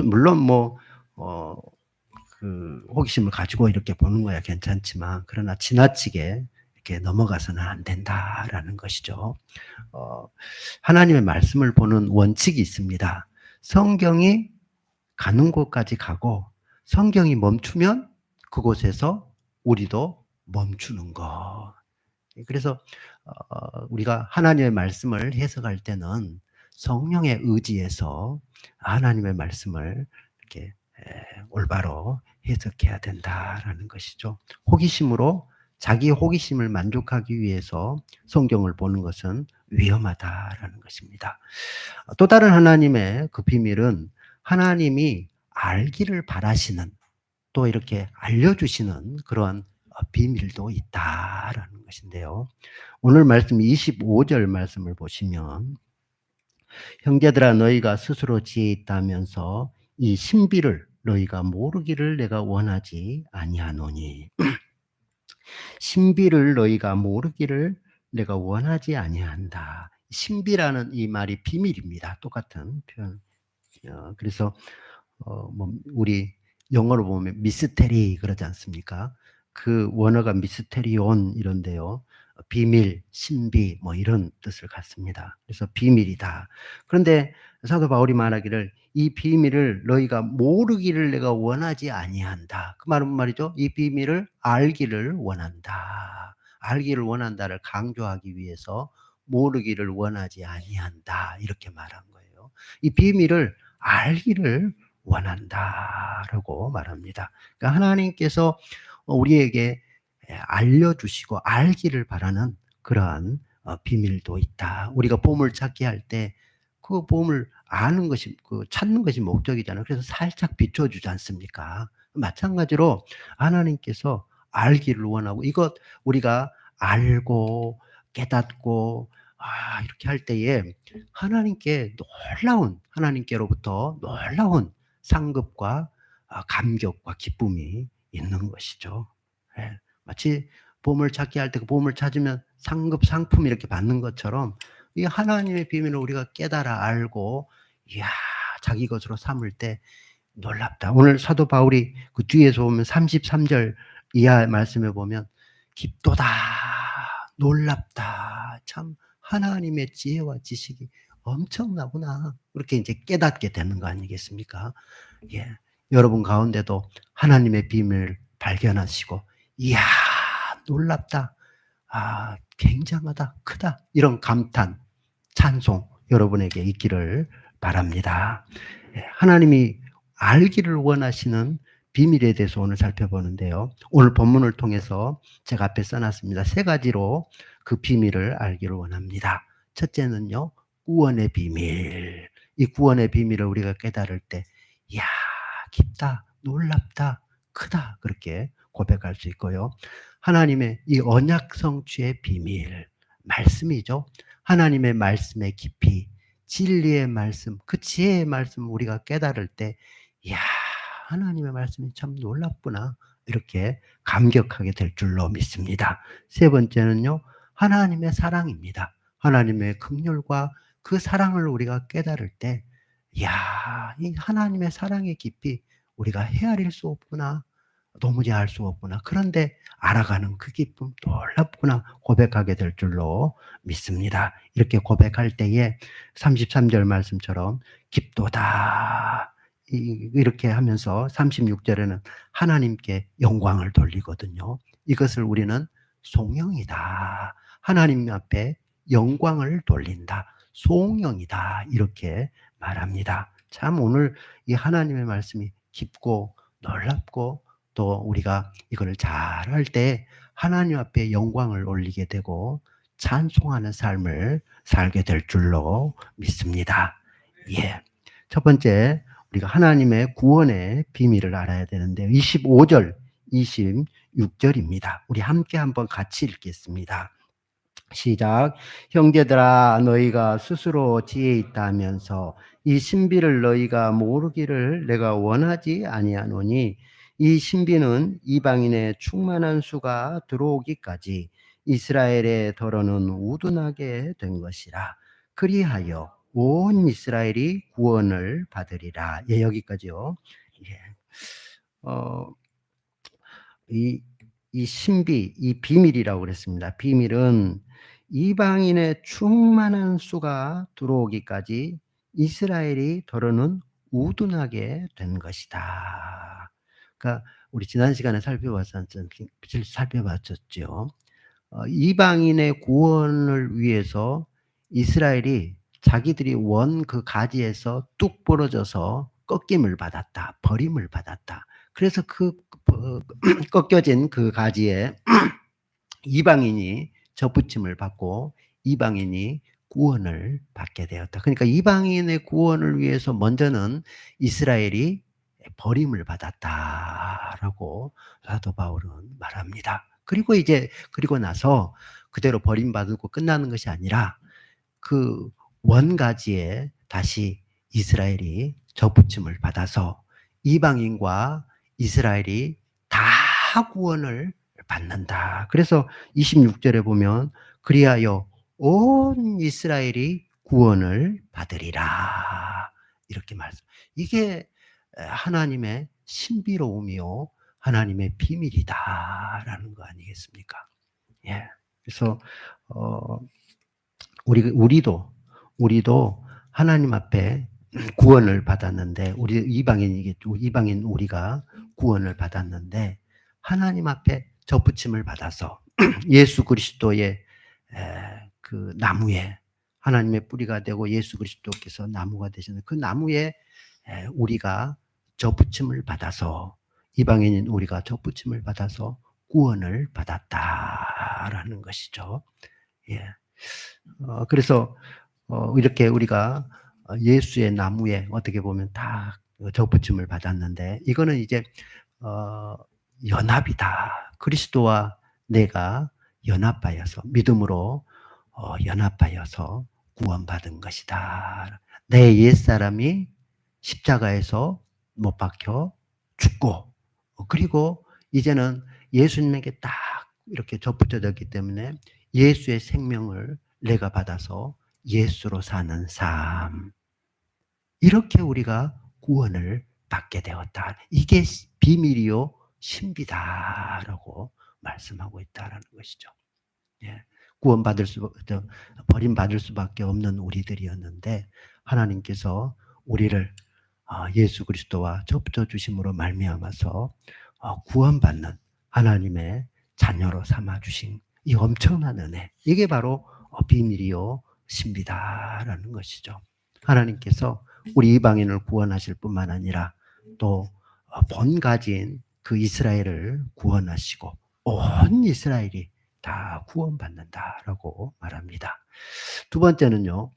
물론 그 호기심을 가지고 이렇게 보는 거야 괜찮지만, 그러나 지나치게 이렇게 넘어가서는 안 된다라는 것이죠. 하나님의 말씀을 보는 원칙이 있습니다. 성경이 가는 곳까지 가고 성경이 멈추면 그곳에서 우리도 멈추는 것. 그래서 우리가 하나님의 말씀을 해석할 때는 성령의 의지에서 하나님의 말씀을 이렇게 올바로 해석해야 된다라는 것이죠. 호기심으로 자기 호기심을 만족하기 위해서 성경을 보는 것은 위험하다라는 것입니다. 또 다른 하나님의 그 비밀은 하나님이 알기를 바라시는, 또 이렇게 알려주시는 그런 비밀도 있다라는 것인데요. 오늘 말씀 25절 말씀을 보시면, 형제들아 너희가 스스로 지혜 있다면서 이 신비를 너희가 모르기를 내가 원하지 아니하노니. 신비를 너희가 모르기를 내가 원하지 아니한다. 신비라는 이 말이 비밀입니다. 똑같은 표현. 그래서 우리 영어로 보면 미스테리 그러지 않습니까? 그 원어가 미스테리온 이런데요. 비밀, 신비 이런 뜻을 갖습니다. 그래서 비밀이다. 그런데 사도 바울이 말하기를 이 비밀을 너희가 모르기를 내가 원하지 아니한다. 그 말은 말이죠. 이 비밀을 알기를 원한다. 알기를 원한다를 강조하기 위해서 모르기를 원하지 아니한다. 이렇게 말한 거예요. 이 비밀을 알기를 원한다라고 말합니다. 그러니까 하나님께서 우리에게 알려주시고 알기를 바라는 그러한 비밀도 있다. 우리가 보물 찾기 할 때 그 보물 아는 것이, 찾는 것이 목적이잖아요. 그래서 살짝 비춰주지 않습니까? 마찬가지로 하나님께서 알기를 원하고, 이것 우리가 알고 깨닫고 이렇게 할 때에 하나님께 하나님께로부터 놀라운 상급과 감격과 기쁨이 있는 것이죠. 마치 보물 찾기 할 때 그 보물 찾으면 상급 상품 이렇게 받는 것처럼, 이 하나님의 비밀을 우리가 깨달아 알고 자기 것으로 삼을 때 놀랍다. 오늘 사도 바울이 그 뒤에서 보면 33절 이하 말씀에 보면 깊도다, 놀랍다, 참 하나님의 지혜와 지식이 엄청나구나, 그렇게 이제 깨닫게 되는 거 아니겠습니까? 여러분 가운데도 하나님의 비밀을 발견하시고 이야 놀랍다, 굉장하다, 크다, 이런 감탄, 찬송 여러분에게 있기를 바랍니다. 하나님이 알기를 원하시는 비밀에 대해서 오늘 살펴보는데요. 오늘 본문을 통해서 제가 앞에 써놨습니다. 3가지로 그 비밀을 알기를 원합니다. 첫째는요, 구원의 비밀. 이 구원의 비밀을 우리가 깨달을 때 이야 깊다, 놀랍다, 크다, 그렇게 고백할 수 있고요. 하나님의 이 언약 성취의 비밀, 말씀이죠. 하나님의 말씀의 깊이, 진리의 말씀, 그 지혜의 말씀 우리가 깨달을 때 이야 하나님의 말씀이 참 놀랍구나, 이렇게 감격하게 될 줄로 믿습니다. 3번째는요, 하나님의 사랑입니다. 하나님의 긍휼과 그 사랑을 우리가 깨달을 때 이야 이 하나님의 사랑의 깊이 우리가 헤아릴 수 없구나. 도무지 알 수 없구나. 그런데 알아가는 그 기쁨 놀랍구나 고백하게 될 줄로 믿습니다. 이렇게 고백할 때에 33절 말씀처럼 깊도다. 이렇게 하면서 36절에는 하나님께 영광을 돌리거든요. 이것을 우리는 송영이다. 하나님 앞에 영광을 돌린다. 송영이다. 이렇게 말합니다. 참 오늘 이 하나님의 말씀이 깊고 놀랍고 또 우리가 이걸 잘할 때 하나님 앞에 영광을 올리게 되고 찬송하는 삶을 살게 될 줄로 믿습니다. 예. 첫 번째, 우리가 하나님의 구원의 비밀을 알아야 되는데 25절, 26절입니다. 우리 함께 한번 같이 읽겠습니다. 시작. 형제들아 너희가 스스로 지혜 있다면서 이 신비를 너희가 모르기를 내가 원하지 아니하노니 이 신비는 이방인의 충만한 수가 들어오기까지 이스라엘의 더러는 우둔하게 된 것이라. 그리하여 온 이스라엘이 구원을 받으리라. 예, 여기까지요. 예. 이 신비, 이 비밀이라고 그랬습니다. 비밀은 이방인의 충만한 수가 들어오기까지 이스라엘이 더러는 우둔하게 된 것이다. 그러니까 우리 지난 시간에 살펴봤었죠. 이방인의 구원을 위해서 이스라엘이 자기들이 원 그 가지에서 뚝 부러져서 꺾임을 받았다. 버림을 받았다. 그래서 그 꺾여진 그 가지에 이방인이 접붙임을 받고 이방인이 구원을 받게 되었다. 그러니까 이방인의 구원을 위해서 먼저는 이스라엘이 버림을 받았다라고 사도 바울은 말합니다. 그리고 나서 그대로 버림받고 끝나는 것이 아니라 그 원가지에 다시 이스라엘이 접붙임을 받아서 이방인과 이스라엘이 다 구원을 받는다. 그래서 26절에 보면 그리하여 온 이스라엘이 구원을 받으리라. 이렇게 말씀. 이게 하나님의 신비로움이요. 하나님의 비밀이다라는 거 아니겠습니까? 예. 그래서 우리도 하나님 앞에 구원을 받았는데 우리 이방인 우리가 구원을 받았는데 하나님 앞에 접붙임을 받아서 예수 그리스도의 그 나무에 하나님의 뿌리가 되고 예수 그리스도께서 나무가 되시는 그 나무에 우리가 접붙임을 받아서 이방인인 우리가 접붙임을 받아서 구원을 받았다라는 것이죠. 예. 그래서 이렇게 우리가 예수의 나무에 어떻게 보면 다 접붙임을 받았는데 이거는 이제 연합이다. 그리스도와 내가 연합하여서 믿음으로 연합하여서 구원받은 것이다. 내 옛사람이 십자가에서 못 박혀 죽고 그리고 이제는 예수님에게 딱 이렇게 접붙여졌기 때문에 예수의 생명을 내가 받아서 예수로 사는 삶. 이렇게 우리가 구원을 받게 되었다. 이게 비밀이요 신비다라고 말씀하고 있다라는 것이죠. 예. 버림받을 수밖에 없는 우리들이었는데 하나님께서 우리를 예수 그리스도와 접붙여 주심으로 말미암아서 구원받는 하나님의 자녀로 삼아 주신 이 엄청난 은혜. 이게 바로 비밀이요 신비다라는 것이죠. 하나님께서 우리 이방인을 구원하실 뿐만 아니라 또 본가진 그 이스라엘을 구원하시고 온 이스라엘이 다 구원받는다라고 말합니다. 두 번째는요.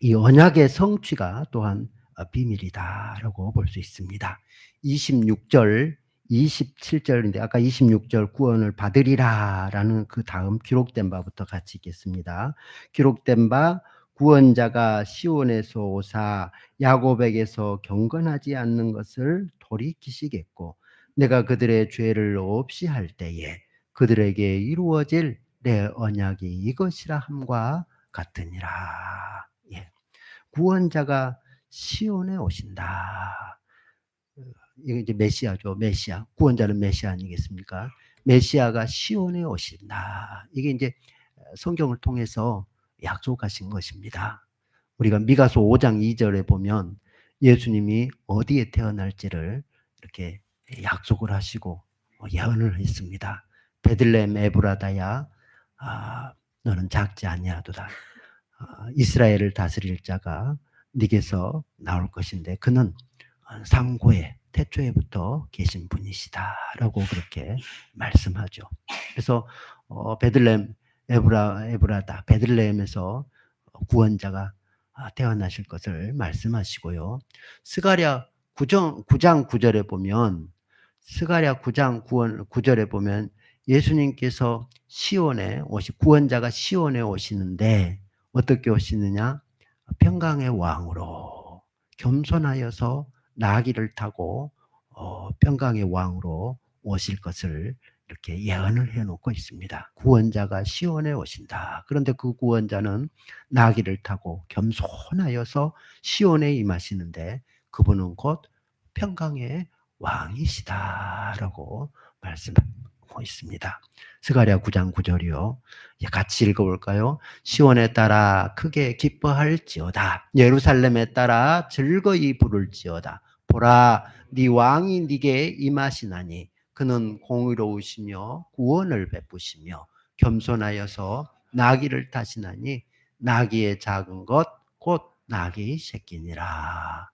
이 언약의 성취가 또한 비밀이다라고 볼 수 있습니다. 26절, 27절인데 아까 26절 구원을 받으리라라는 그 다음 기록된 바부터 같이 읽겠습니다. 기록된 바 구원자가 시온에서 오사 야곱에게서 경건하지 않는 것을 돌이키시겠고 내가 그들의 죄를 없이 할 때에 그들에게 이루어질 내 언약이 이것이라 함과 같으니라. 예. 구원자가 시온에 오신다. 이게 이제 메시아죠. 메시아. 구원자는 메시아 아니겠습니까? 메시아가 시온에 오신다. 이게 이제 성경을 통해서 약속하신 것입니다. 우리가 미가서 5장 2절에 보면 예수님이 어디에 태어날지를 이렇게 약속을 하시고 예언을 했습니다. 베들레헴 에브라다야, 너는 작지 아니하도다. 이스라엘을 다스릴 자가 네게서 나올 것인데 그는 상고에 태초에부터 계신 분이시다라고 그렇게 말씀하죠. 그래서 베들레헴 에브라다 베들레헴에서 구원자가 태어나실 것을 말씀하시고요. 스가랴 9장 9절에 보면 스가랴 9장 9절에 보면 예수님께서 시온에 구원자가 시온에 오시는데 어떻게 오시느냐? 평강의 왕으로 겸손하여서 나귀를 타고 평강의 왕으로 오실 것을 이렇게 예언을 해놓고 있습니다. 구원자가 시온에 오신다. 그런데 그 구원자는 나귀를 타고 겸손하여서 시온에 임하시는데 그분은 곧 평강의 왕이시다라고 말씀하고 있습니다. 스가랴 9장 9절이요. 같이 읽어볼까요? 시온에 따라 크게 기뻐할지어다. 예루살렘에 따라 즐거이 부를지어다. 보라, 네 왕이 네게 임하시나니 그는 공의로우시며 구원을 베푸시며 겸손하여서 나귀를 타시나니 나귀의 작은 것 곧 나귀 새끼니라.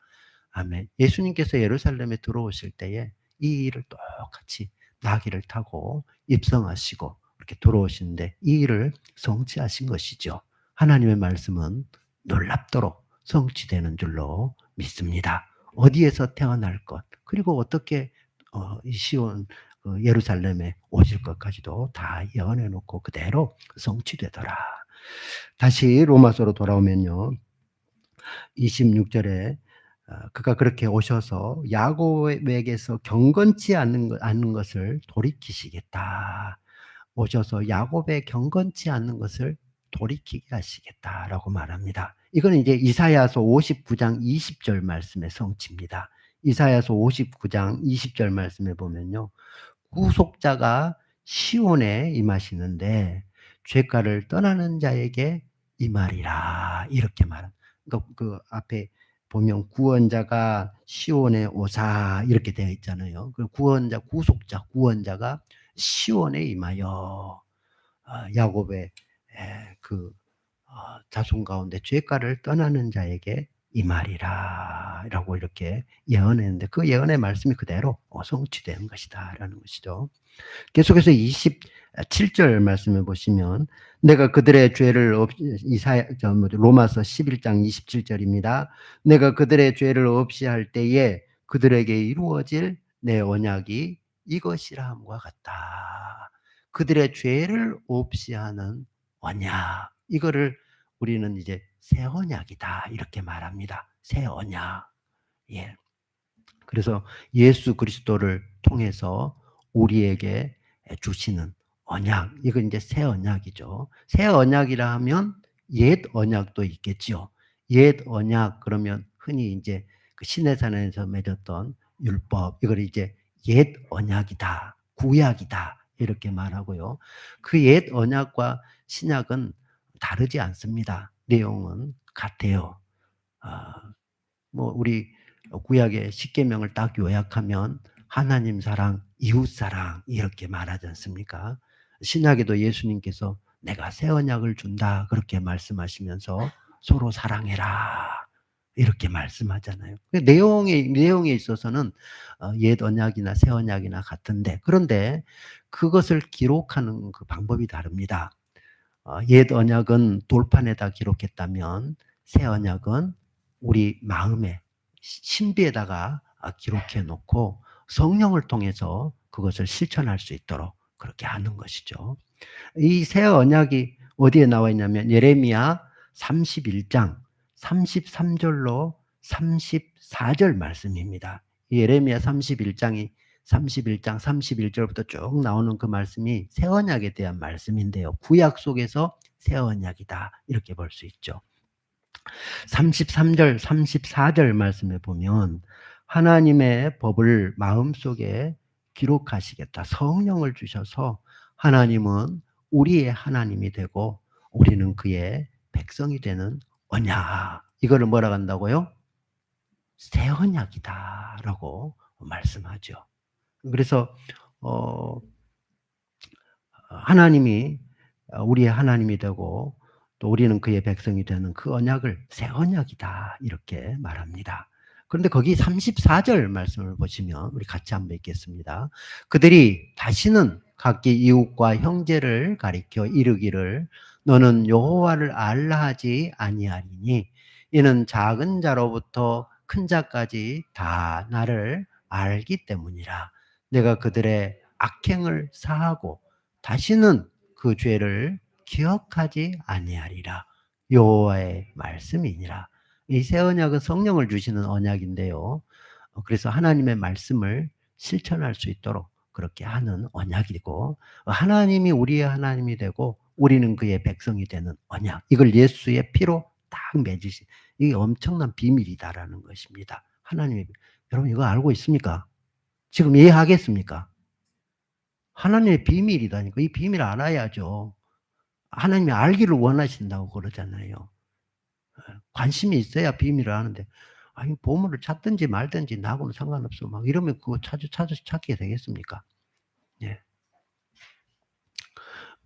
아멘. 예수님께서 예루살렘에 들어오실 때에 이 일을 똑같이 나귀를 타고 입성하시고 이렇게 들어오시는데 이 일을 성취하신 것이죠. 하나님의 말씀은 놀랍도록 성취되는 줄로 믿습니다. 어디에서 태어날 것 그리고 어떻게 이 시온 예루살렘에 오실 것까지도 다 예언해 놓고 그대로 성취되더라. 다시 로마서로 돌아오면요. 26절에 그가 그렇게 오셔서 야곱에게서 경건치 않는 것을 돌이키시겠다. 오셔서 야곱의 경건치 않는 것을 돌이키게 하시겠다라고 말합니다. 이거는 이제 이사야서 59장 20절 말씀의 성취입니다. 이사야서 59장 20절 말씀에 보면요. 구속자가 시온에 임하시는데 죄가를 떠나는 자에게 임하리라 이렇게 말합니다. 그러니까 그 앞에 보면 구원자가 시온에 오사 이렇게 되어 있잖아요. 그 구속자, 구원자가 시온에 임하여 야곱의 그 자손 가운데 죄가를 떠나는 자에게 임하리라 라고 이렇게 예언했는데 그 예언의 말씀이 그대로 성취되는 것이다 라는 것이죠. 계속해서 27절 말씀을 보시면 내가 그들의 죄를 로마서 11장 27절입니다. 내가 그들의 죄를 없이 할 때에 그들에게 이루어질 내 언약이 이것이라 함과 같다. 그들의 죄를 없이 하는 언약. 이거를 우리는 이제 새 언약이다 이렇게 말합니다. 새 언약. 예. 그래서 예수 그리스도를 통해서 우리에게 주시는 언약, 이건 이제 새 언약이죠. 새 언약이라 하면 옛 언약도 있겠지요. 옛 언약 그러면 흔히 이제 그 시내산에서 맺었던 율법, 이걸 이제 옛 언약이다, 구약이다 이렇게 말하고요. 그 옛 언약과 신약은 다르지 않습니다. 내용은 같아요. 뭐 우리 구약의 십계명을 딱 요약하면 하나님 사랑, 이웃 사랑 이렇게 말하지 않습니까? 신약에도 예수님께서 내가 새 언약을 준다 그렇게 말씀하시면서 서로 사랑해라 이렇게 말씀하잖아요. 내용에 있어서는 옛 언약이나 새 언약이나 같은데 그런데 그것을 기록하는 그 방법이 다릅니다. 옛 언약은 돌판에다 기록했다면 새 언약은 우리 마음에 신비에다가 기록해 놓고 성령을 통해서 그것을 실천할 수 있도록 그렇게 하는 것이죠. 이 새 언약이 어디에 나와 있냐면 예레미야 31장 33절로 34절 말씀입니다. 예레미야 31장 31절부터 쭉 나오는 그 말씀이 새 언약에 대한 말씀인데요. 구약 속에서 새 언약이다 이렇게 볼 수 있죠. 33절, 34절 말씀에 보면 하나님의 법을 마음속에 기록하시겠다. 성령을 주셔서 하나님은 우리의 하나님이 되고 우리는 그의 백성이 되는 언약. 이거를 뭐라 한다고요? 새 언약이다라고 말씀하죠. 그래서 하나님이 우리의 하나님이 되고 또 우리는 그의 백성이 되는 그 언약을 새 언약이다 이렇게 말합니다. 그런데 거기 34절 말씀을 보시면 우리 같이 한번 읽겠습니다. 그들이 다시는 각기 이웃과 형제를 가리켜 이르기를 너는 여호와를 알라 하지 아니하리니 이는 작은 자로부터 큰 자까지 다 나를 알기 때문이라. 내가 그들의 악행을 사하고 다시는 그 죄를 기억하지 아니하리라. 여호와의 말씀이니라. 이 새 언약은 성령을 주시는 언약인데요. 그래서 하나님의 말씀을 실천할 수 있도록 그렇게 하는 언약이고 하나님이 우리의 하나님이 되고 우리는 그의 백성이 되는 언약. 이걸 예수의 피로 딱 맺으신 이게 엄청난 비밀이다라는 것입니다. 하나님의 여러분 이거 알고 있습니까? 지금 이해하겠습니까? 하나님의 비밀이다니까. 이 비밀을 알아야죠. 하나님이 알기를 원하신다고 그러잖아요. 관심이 있어야 비밀을 아는데, 아니, 보물을 찾든지 말든지 나하고는 상관없어. 막 이러면 그거 찾게 되겠습니까? 예.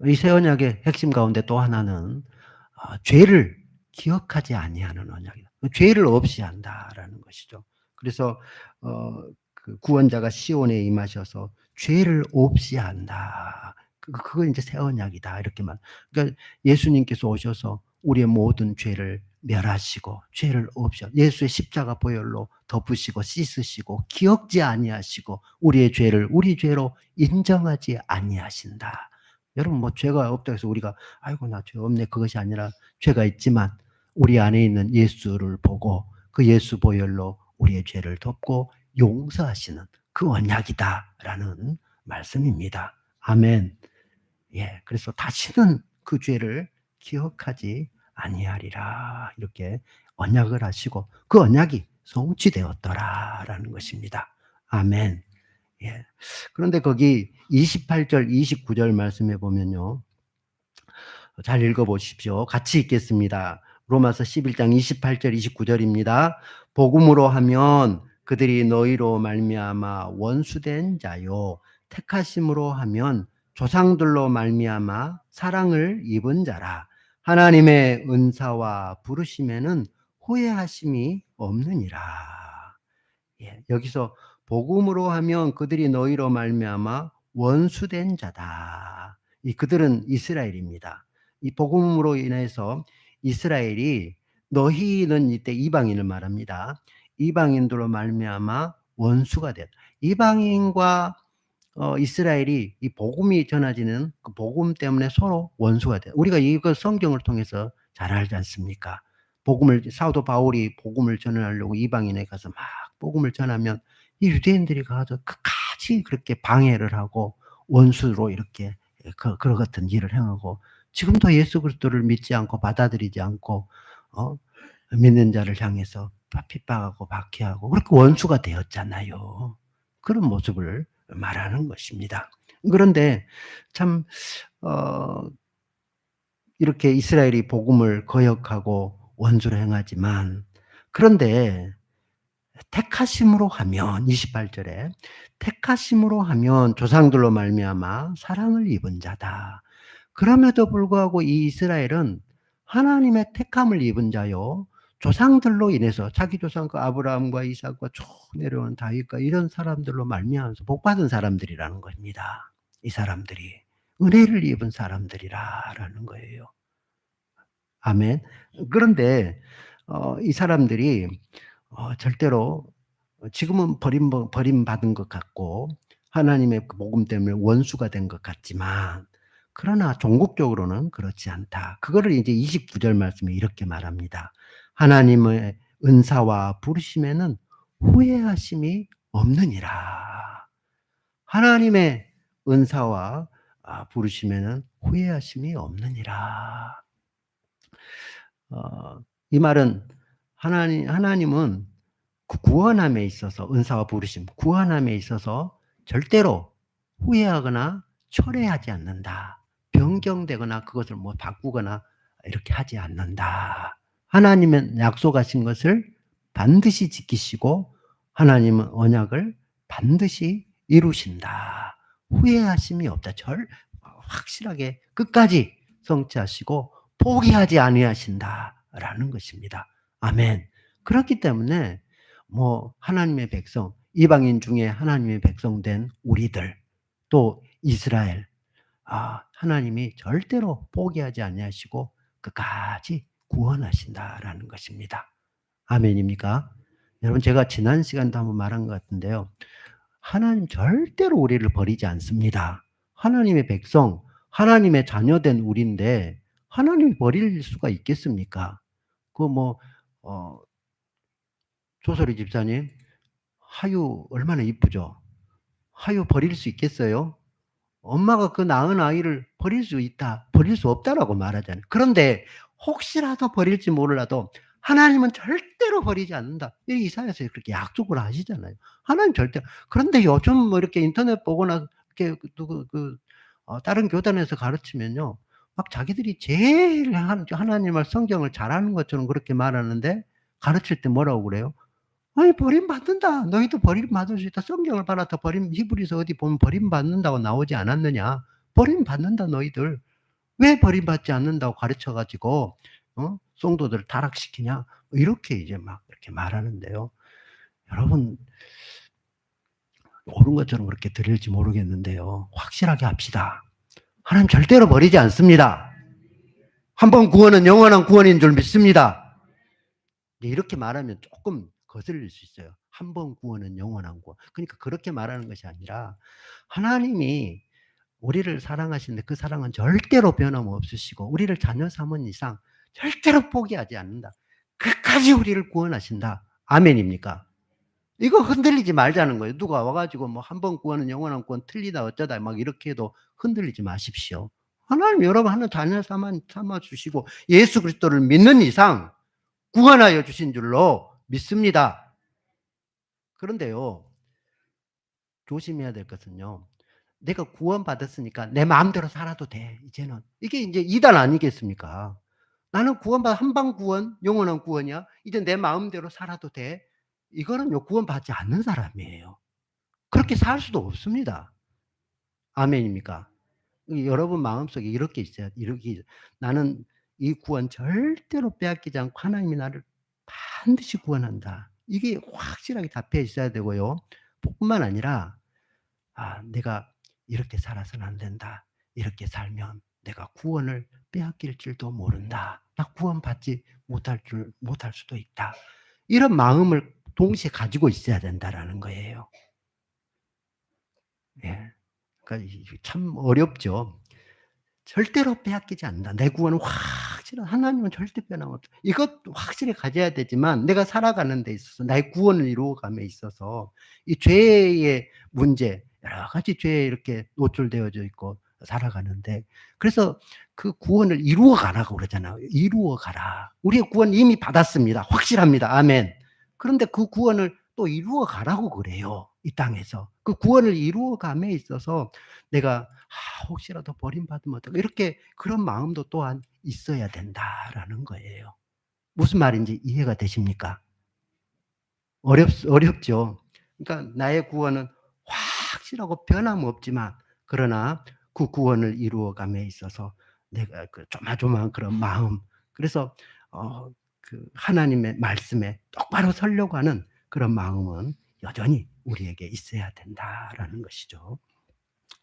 이 새 언약의 핵심 가운데 또 하나는, 죄를 기억하지 아니하는 언약이다. 죄를 없이 한다라는 것이죠. 그래서, 그 구원자가 시온에 임하셔서 죄를 없이 한다. 그거 이제 새 언약이다. 이렇게만. 그러니까 예수님께서 오셔서 우리의 모든 죄를 멸하시고 죄를 없이 예수의 십자가 보혈로 덮으시고 씻으시고 기억지 아니하시고 우리의 죄를 우리 죄로 인정하지 아니하신다. 여러분 뭐 죄가 없다고 해서 우리가 아이고 나 죄 없네 그것이 아니라 죄가 있지만 우리 안에 있는 예수를 보고 그 예수 보혈로 우리의 죄를 덮고 용서하시는 그 언약이다라는 말씀입니다. 아멘. 예, 그래서 다시는 그 죄를 기억하지 아니하리라 이렇게 언약을 하시고 그 언약이 성취되었더라라는 것입니다. 아멘. 예. 그런데 거기 28절, 29절 말씀해 보면요. 잘 읽어보십시오. 같이 읽겠습니다. 로마서 11장 28절, 29절입니다. 복음으로 하면 그들이 너희로 말미암아 원수된 자요. 택하심으로 하면 조상들로 말미암아 사랑을 입은 자라. 하나님의 은사와 부르심에는 후회하심이 없느니라. 예, 여기서 복음으로 하면 그들이 너희로 말미암아 원수된 자다. 이 그들은 이스라엘입니다. 이 복음으로 인해서 이스라엘이 너희는 이때 이방인을 말합니다. 이방인들로 말미암아 원수가 됐다. 이방인과 이스라엘이 이 복음이 전해지는 그 복음 때문에 서로 원수가 돼요. 우리가 이거 성경을 통해서 잘 알지 않습니까? 사도 바울이 복음을 전하려고 이방인에 가서 막 복음을 전하면 이 유대인들이 가서 끝까지 그렇게 방해를 하고 원수로 이렇게 그런 같은 일을 행하고 지금도 예수 그리스도를 믿지 않고 받아들이지 않고 믿는 자를 향해서 핍박하고 박해하고 그렇게 원수가 되었잖아요. 그런 모습을 말하는 것입니다. 그런데 참 이렇게 이스라엘이 복음을 거역하고 원수로 행하지만 그런데 택하심으로 하면 28절에 택하심으로 하면 조상들로 말미암아 사랑을 입은 자다. 그럼에도 불구하고 이 이스라엘은 하나님의 택함을 입은 자요. 조상들로 인해서 자기 조상 그 아브라함과 이삭과 쭉 내려오는 다윗과 이런 사람들로 말미암아서 복받은 사람들이라는 겁니다. 이 사람들이 은혜를 입은 사람들이라는 거예요. 아멘. 그런데 이 사람들이 절대로 지금은 버림받은 것 같고 하나님의 복음 때문에 원수가 된 것 같지만 그러나 종국적으로는 그렇지 않다. 그거를 이제 29절 말씀에 이렇게 말합니다. 하나님의 은사와 부르심에는 후회하심이 없느니라. 하나님의 은사와 부르심에는 후회하심이 없느니라. 이 말은 하나님은 그 구원함에 있어서 은사와 부르심, 구원함에 있어서 절대로 후회하거나 철회하지 않는다. 변경되거나 그것을 뭐 바꾸거나 이렇게 하지 않는다. 하나님은 약속하신 것을 반드시 지키시고 하나님은 언약을 반드시 이루신다. 후회하심이 없다. 확실하게 끝까지 성취하시고 포기하지 아니하신다라는 것입니다. 아멘. 그렇기 때문에 뭐 하나님의 백성, 이방인 중에 하나님의 백성 된 우리들, 또 이스라엘, 하나님이 절대로 포기하지 아니하시고 끝까지 구원하신다라는 것입니다. 아멘입니까? 여러분, 제가 지난 시간도 한번 말한 것 같은데요. 하나님 절대로 우리를 버리지 않습니다. 하나님의 백성, 하나님의 자녀된 우리인데 하나님이 버릴 수가 있겠습니까? 조소리 집사님, 하유 얼마나 이쁘죠? 하유 버릴 수 있겠어요? 엄마가 그 낳은 아이를 버릴 수 있다, 버릴 수 없다라고 말하잖아요. 그런데 혹시라도 버릴지 몰라도 하나님은 절대로 버리지 않는다. 이사야서 그렇게 약속을 하시잖아요. 하나님 절대. 그런데 요즘 뭐 이렇게 인터넷 보거나 이렇게 다른 교단에서 가르치면요, 막 자기들이 제일 하나님을 성경을 잘하는 것처럼 그렇게 말하는데 가르칠 때 뭐라고 그래요? 아니, 버림받는다. 너희도 버림받을 수 있다. 성경을 봐라. 더 히브리서 어디 보면 버림받는다고 나오지 않았느냐. 버림받는다, 너희들. 왜 버림받지 않는다고 가르쳐가지고, 성도들을 타락시키냐. 이렇게 이제 막 이렇게 말하는데요. 여러분, 옳은 것처럼 그렇게 들릴지 모르겠는데요. 확실하게 합시다. 하나님 절대로 버리지 않습니다. 한번 구원은 영원한 구원인 줄 믿습니다. 이렇게 말하면 조금 거슬릴 수 있어요. 한 번 구원은 영원한 구원. 그러니까 그렇게 말하는 것이 아니라 하나님이 우리를 사랑하시는데 그 사랑은 절대로 변함없으시고 우리를 자녀 삼은 이상 절대로 포기하지 않는다. 끝까지 우리를 구원하신다. 아멘입니까? 이거 흔들리지 말자는 거예요. 누가 와가지고 뭐 한 번 구원은 영원한 구원, 틀리다 어쩌다 막 이렇게 해도 흔들리지 마십시오. 하나님 여러분 하나 자녀 삼아 주시고 예수 그리스도를 믿는 이상 구원하여 주신 줄로 믿습니다. 그런데요, 조심해야 될 것은요, 내가 구원받았으니까 내 마음대로 살아도 돼, 이제는. 이게 이제 이단 아니겠습니까? 나는 구원받아, 한방 구원, 영원한 구원이야. 이제 내 마음대로 살아도 돼. 이거는요, 구원받지 않는 사람이에요. 그렇게 살 수도 없습니다. 아멘입니까? 여러분 마음속에 이렇게 있어요. 나는 이 구원 절대로 빼앗기지 않고 하나님이 나를 반드시 구원한다. 이게 확실하게 잡혀 있어야 되고요. 뿐만 아니라 내가 이렇게 살아서는 안 된다. 이렇게 살면 내가 구원을 빼앗길 줄도 모른다. 나 구원받지 못할 수도 있다. 이런 마음을 동시에 가지고 있어야 된다라는 거예요. 예. 그러니까 참 어렵죠. 절대로 빼앗기지 않는다. 내 구원은 확실한, 하나님은 절대 변함없다. 이것도 확실히 가져야 되지만 내가 살아가는 데 있어서 나의 구원을 이루어감에 있어서 이 죄의 문제, 여러 가지 죄에 이렇게 노출되어져 있고 살아가는데, 그래서 그 구원을 이루어 가라고 그러잖아요. 이루어 가라. 우리의 구원 이미 받았습니다. 확실합니다. 아멘. 그런데 그 구원을 또 이루어 가라고 그래요. 이 땅에서. 그 구원을 이루어 감에 있어서 내가 혹시라도 버림받으면 어떡해. 이렇게 그런 마음도 또한 있어야 된다라는 거예요. 무슨 말인지 이해가 되십니까? 어렵죠. 그러니까 나의 구원은 확실하고 변함없지만 그러나 그 구원을 이루어 감에 있어서 내가 그 조마조마한 그런 마음, 그래서 그 하나님의 말씀에 똑바로 서려고 하는 그런 마음은 여전히 우리에게 있어야 된다라는 것이죠.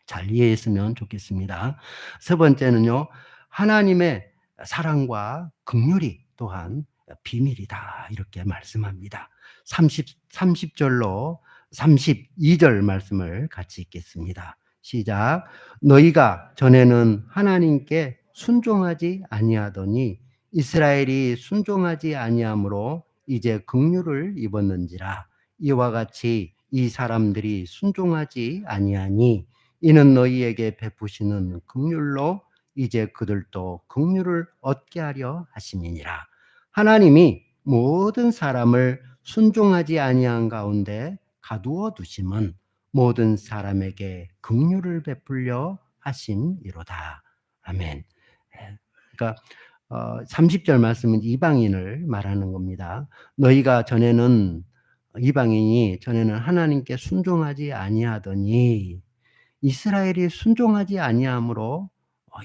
잘 이해했으면 좋겠습니다. 세 번째는요, 하나님의 사랑과 긍휼이 또한 비밀이다, 이렇게 말씀합니다. 30절로 32절 말씀을 같이 읽겠습니다. 시작. 너희가 전에는 하나님께 순종하지 아니하더니 이스라엘이 순종하지 아니함으로 이제 긍휼을 입었는지라. 이와 같이 이 사람들이 순종하지 아니하니 이는 너희에게 베푸시는 긍휼로 이제 그들도 긍휼을 얻게 하려 하심이니라. 하나님이 모든 사람을 순종하지 아니한 가운데 가두어 두심은 모든 사람에게 긍휼을 베풀려 하심이로다. 아멘. 그러니까 30절 말씀은 이방인을 말하는 겁니다. 너희가 전에는 이방인이 전에는 하나님께 순종하지 아니하더니 이스라엘이 순종하지 아니함으로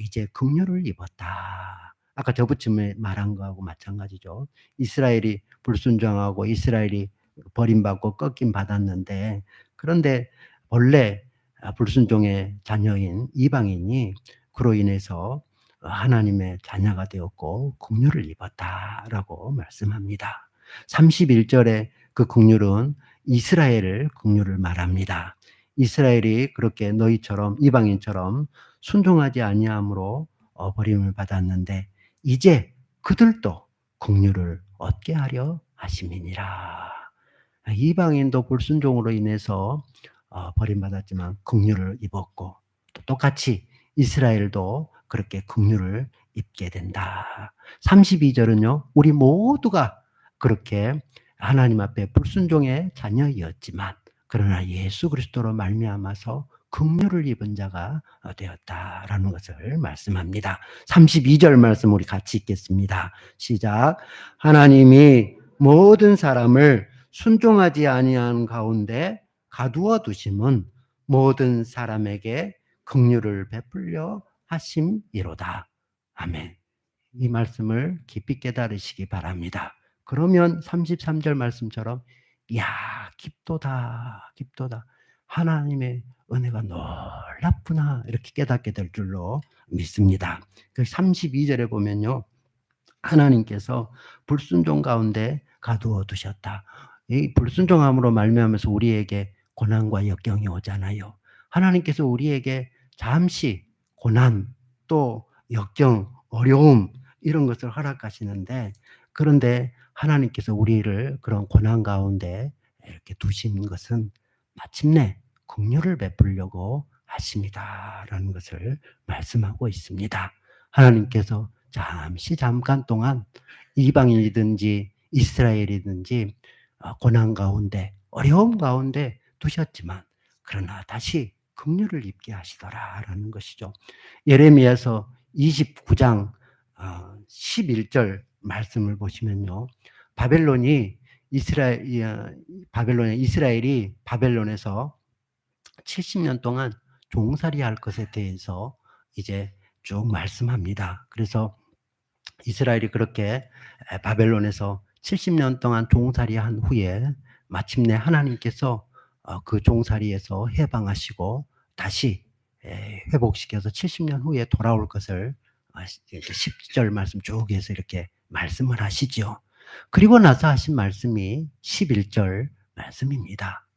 이제 긍휼을 입었다. 아까 저부침에 말한 거하고 마찬가지죠. 이스라엘이 불순종하고 이스라엘이 버림받고 꺾임 받았는데, 그런데 원래 불순종의 자녀인 이방인이 그로 인해서 하나님의 자녀가 되었고 긍휼을 입었다라고 말씀합니다. 31절에 그 긍휼은 이스라엘을 긍휼을 말합니다. 이스라엘이 그렇게 너희처럼 이방인처럼 순종하지 아니함으로 버림을 받았는데 이제 그들도 긍휼을 얻게 하려 하심이니라. 이방인도 불순종으로 인해서 버림받았지만 긍휼을 입었고, 또 똑같이 이스라엘도 그렇게 긍휼을 입게 된다. 32절은요. 우리 모두가 그렇게 하나님 앞에 불순종의 자녀였지만 그러나 예수 그리스도로 말미암아서 긍휼을 입은 자가 되었다라는 것을 말씀합니다. 32절 말씀 우리 같이 읽겠습니다. 시작. 하나님이 모든 사람을 순종하지 아니한 가운데 가두어 두심은 모든 사람에게 긍휼을 베풀려 하심이로다. 아멘. 이 말씀을 깊이 깨달으시기 바랍니다. 그러면 33절 말씀처럼 야, 깊도다, 깊도다. 하나님의 은혜가 놀랍구나 이렇게 깨닫게 될 줄로 믿습니다. 그 32절에 보면요. 하나님께서 불순종 가운데 가두어 두셨다. 이 불순종함으로 말미암아서 우리에게 고난과 역경이 오잖아요. 하나님께서 우리에게 잠시 고난 또 역경, 어려움 이런 것을 허락하시는데, 그런데 하나님께서 우리를 그런 고난 가운데 이렇게 두신 것은 마침내 긍휼을 베풀려고 하십니다라는 것을 말씀하고 있습니다. 하나님께서 잠깐 동안 이방인이든지 이스라엘이든지 고난 가운데 어려움 가운데 두셨지만 그러나 다시 긍휼을 입게 하시더라라는 것이죠. 예레미야서 29장 11절 말씀을 보시면요. 이스라엘이 바벨론에서 70년 동안 종살이 할 것에 대해서 이제 쭉 말씀합니다. 그래서 이스라엘이 그렇게 바벨론에서 70년 동안 종살이 한 후에 마침내 하나님께서 그 종살이에서 해방하시고 다시 회복시켜서 70년 후에 돌아올 것을 10절 말씀 쭉 해서 이렇게 말씀을 하시죠. 그리고 나서 하신 말씀이 11절 말씀입니다.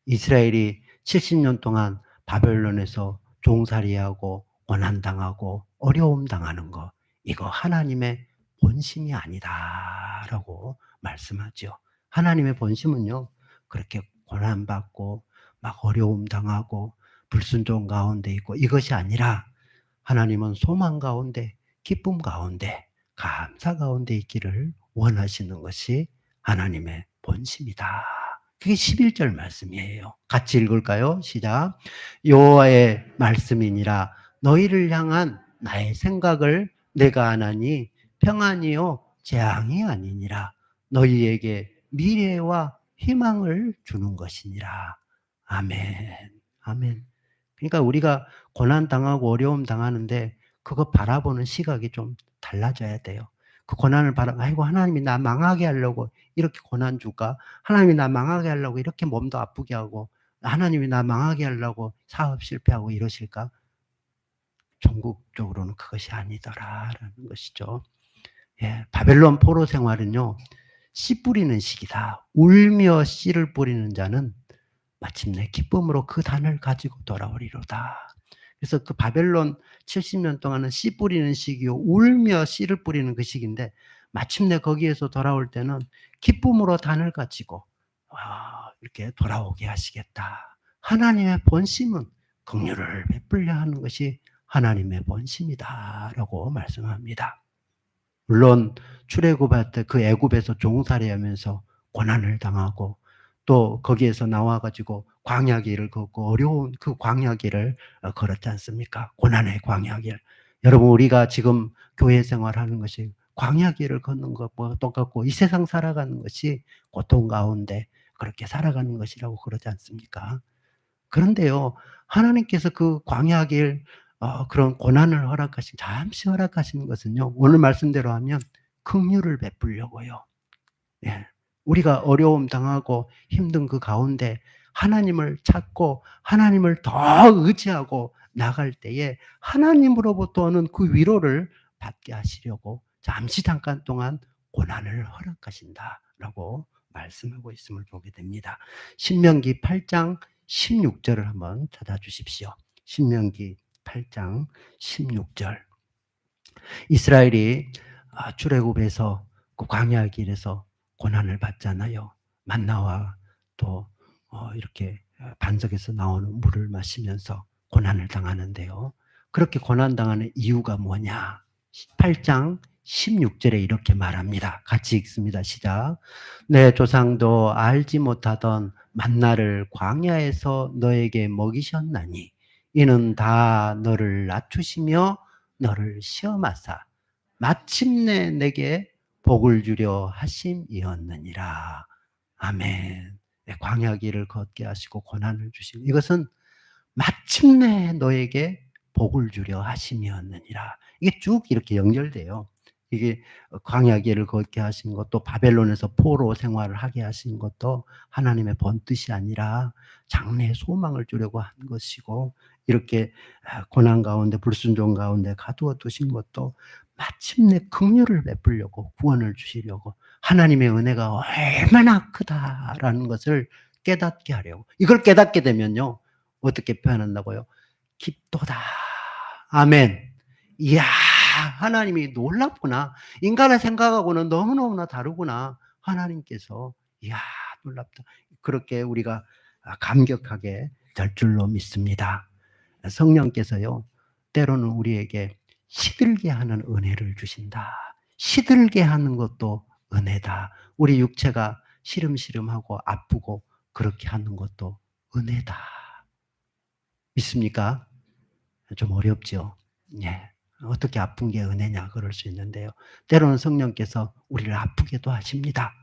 이스라엘이 70년 동안 바벨론에서 종살이하고 고난당하고 어려움 당하는 거, 이거 하나님의 본심이 아니다라고 말씀하죠. 하나님의 본심은요, 그렇게 고난받고 막 어려움 당하고 불순종 가운데 있고 이것이 아니라 하나님은 소망 가운데, 기쁨 가운데, 감사 가운데 있기를 원하시는 것이 하나님의 본심이다. 그게 11절 말씀이에요. 같이 읽을까요? 시작. 여호와의 말씀이니라. 너희를 향한 나의 생각을 내가 아나니 평안이요 재앙이 아니니라. 너희에게 미래와 희망을 주는 것이니라. 아멘. 아멘. 그러니까 우리가 고난 당하고 어려움 당하는데 그거 바라보는 시각이 좀 달라져야 돼요. 그 고난을 아이고 하나님이 나 망하게 하려고 이렇게 고난 줄까? 하나님이 나 망하게 하려고 이렇게 몸도 아프게 하고 하나님이 나 망하게 하려고 사업 실패하고 이러실까? 전국적으로는 그것이 아니더라라는 것이죠. 예, 바벨론 포로 생활은요. 씨 뿌리는 시기다. 울며 씨를 뿌리는 자는 마침내 기쁨으로 그 단을 가지고 돌아오리로다. 그래서 그 바벨론 70년 동안은 씨 뿌리는 시기요. 울며 씨를 뿌리는 그 시기인데 마침내 거기에서 돌아올 때는 기쁨으로 단을 가지고 이렇게 돌아오게 하시겠다. 하나님의 본심은 긍휼을 베풀려 하는 것이 하나님의 본심이다라고 말씀합니다. 물론 출애굽할 때 그 애굽에서 종살이하면서 고난을 당하고 또 거기에서 나와가지고 광야길을 걷고 어려운 그 광야길을 걸었지 않습니까? 고난의 광야길. 여러분 우리가 지금 교회 생활하는 것이 광야길을 걷는 것과 똑같고 이 세상 살아가는 것이 고통 가운데 그렇게 살아가는 것이라고 그러지 않습니까? 그런데요, 하나님께서 그 광야길 그런 고난을 잠시 허락하시는 것은요, 오늘 말씀대로 하면 긍휼을 베풀려고요. 예. 우리가 어려움 당하고 힘든 그 가운데 하나님을 찾고 하나님을 더 의지하고 나갈 때에 하나님으로부터 오는 그 위로를 받게 하시려고 잠깐 동안 고난을 허락하신다라고 말씀하고 있음을 보게 됩니다. 신명기 8장 16절을 한번 찾아주십시오. 신명기 8장 16절. 이스라엘이 출애굽에서 그 광야 길에서 고난을 받잖아요. 만나와 또 이렇게 반석에서 나오는 물을 마시면서 고난을 당하는데요. 그렇게 고난당하는 이유가 뭐냐? 8장 16절에 이렇게 말합니다. 같이 읽습니다. 시작. 내 조상도 알지 못하던 만나를 광야에서 너에게 먹이셨나니 이는 다 너를 낮추시며 너를 시험하사 마침내 내게 복을 주려 하심이었느니라. 아멘. 광야 길을 걷게 하시고 고난을 주시고 이것은 마침내 너에게 복을 주려 하심이었느니라. 이게 쭉 이렇게 연결돼요. 이게 광야 길을 걷게 하신 것도 바벨론에서 포로 생활을 하게 하신 것도 하나님의 본뜻이 아니라 장래의 소망을 주려고 한 것이고 이렇게 고난 가운데 불순종 가운데 가두어 두신 것도 마침내 긍휼을 베풀려고 구원을 주시려고 하나님의 은혜가 얼마나 크다라는 것을 깨닫게 하려고. 이걸 깨닫게 되면요. 어떻게 표현한다고요? 깊도다. 아멘. 이야, 하나님이 놀랍구나. 인간의 생각하고는 너무너무나 다르구나. 하나님께서 이야, 놀랍다. 그렇게 우리가 감격하게 될 줄로 믿습니다. 성령께서요. 때로는 우리에게 시들게 하는 은혜를 주신다. 시들게 하는 것도 은혜다. 우리 육체가 시름시름하고 아프고 그렇게 하는 것도 은혜다. 믿습니까? 좀 어렵죠. 예. 어떻게 아픈 게 은혜냐 그럴 수 있는데요. 때로는 성령께서 우리를 아프게도 하십니다.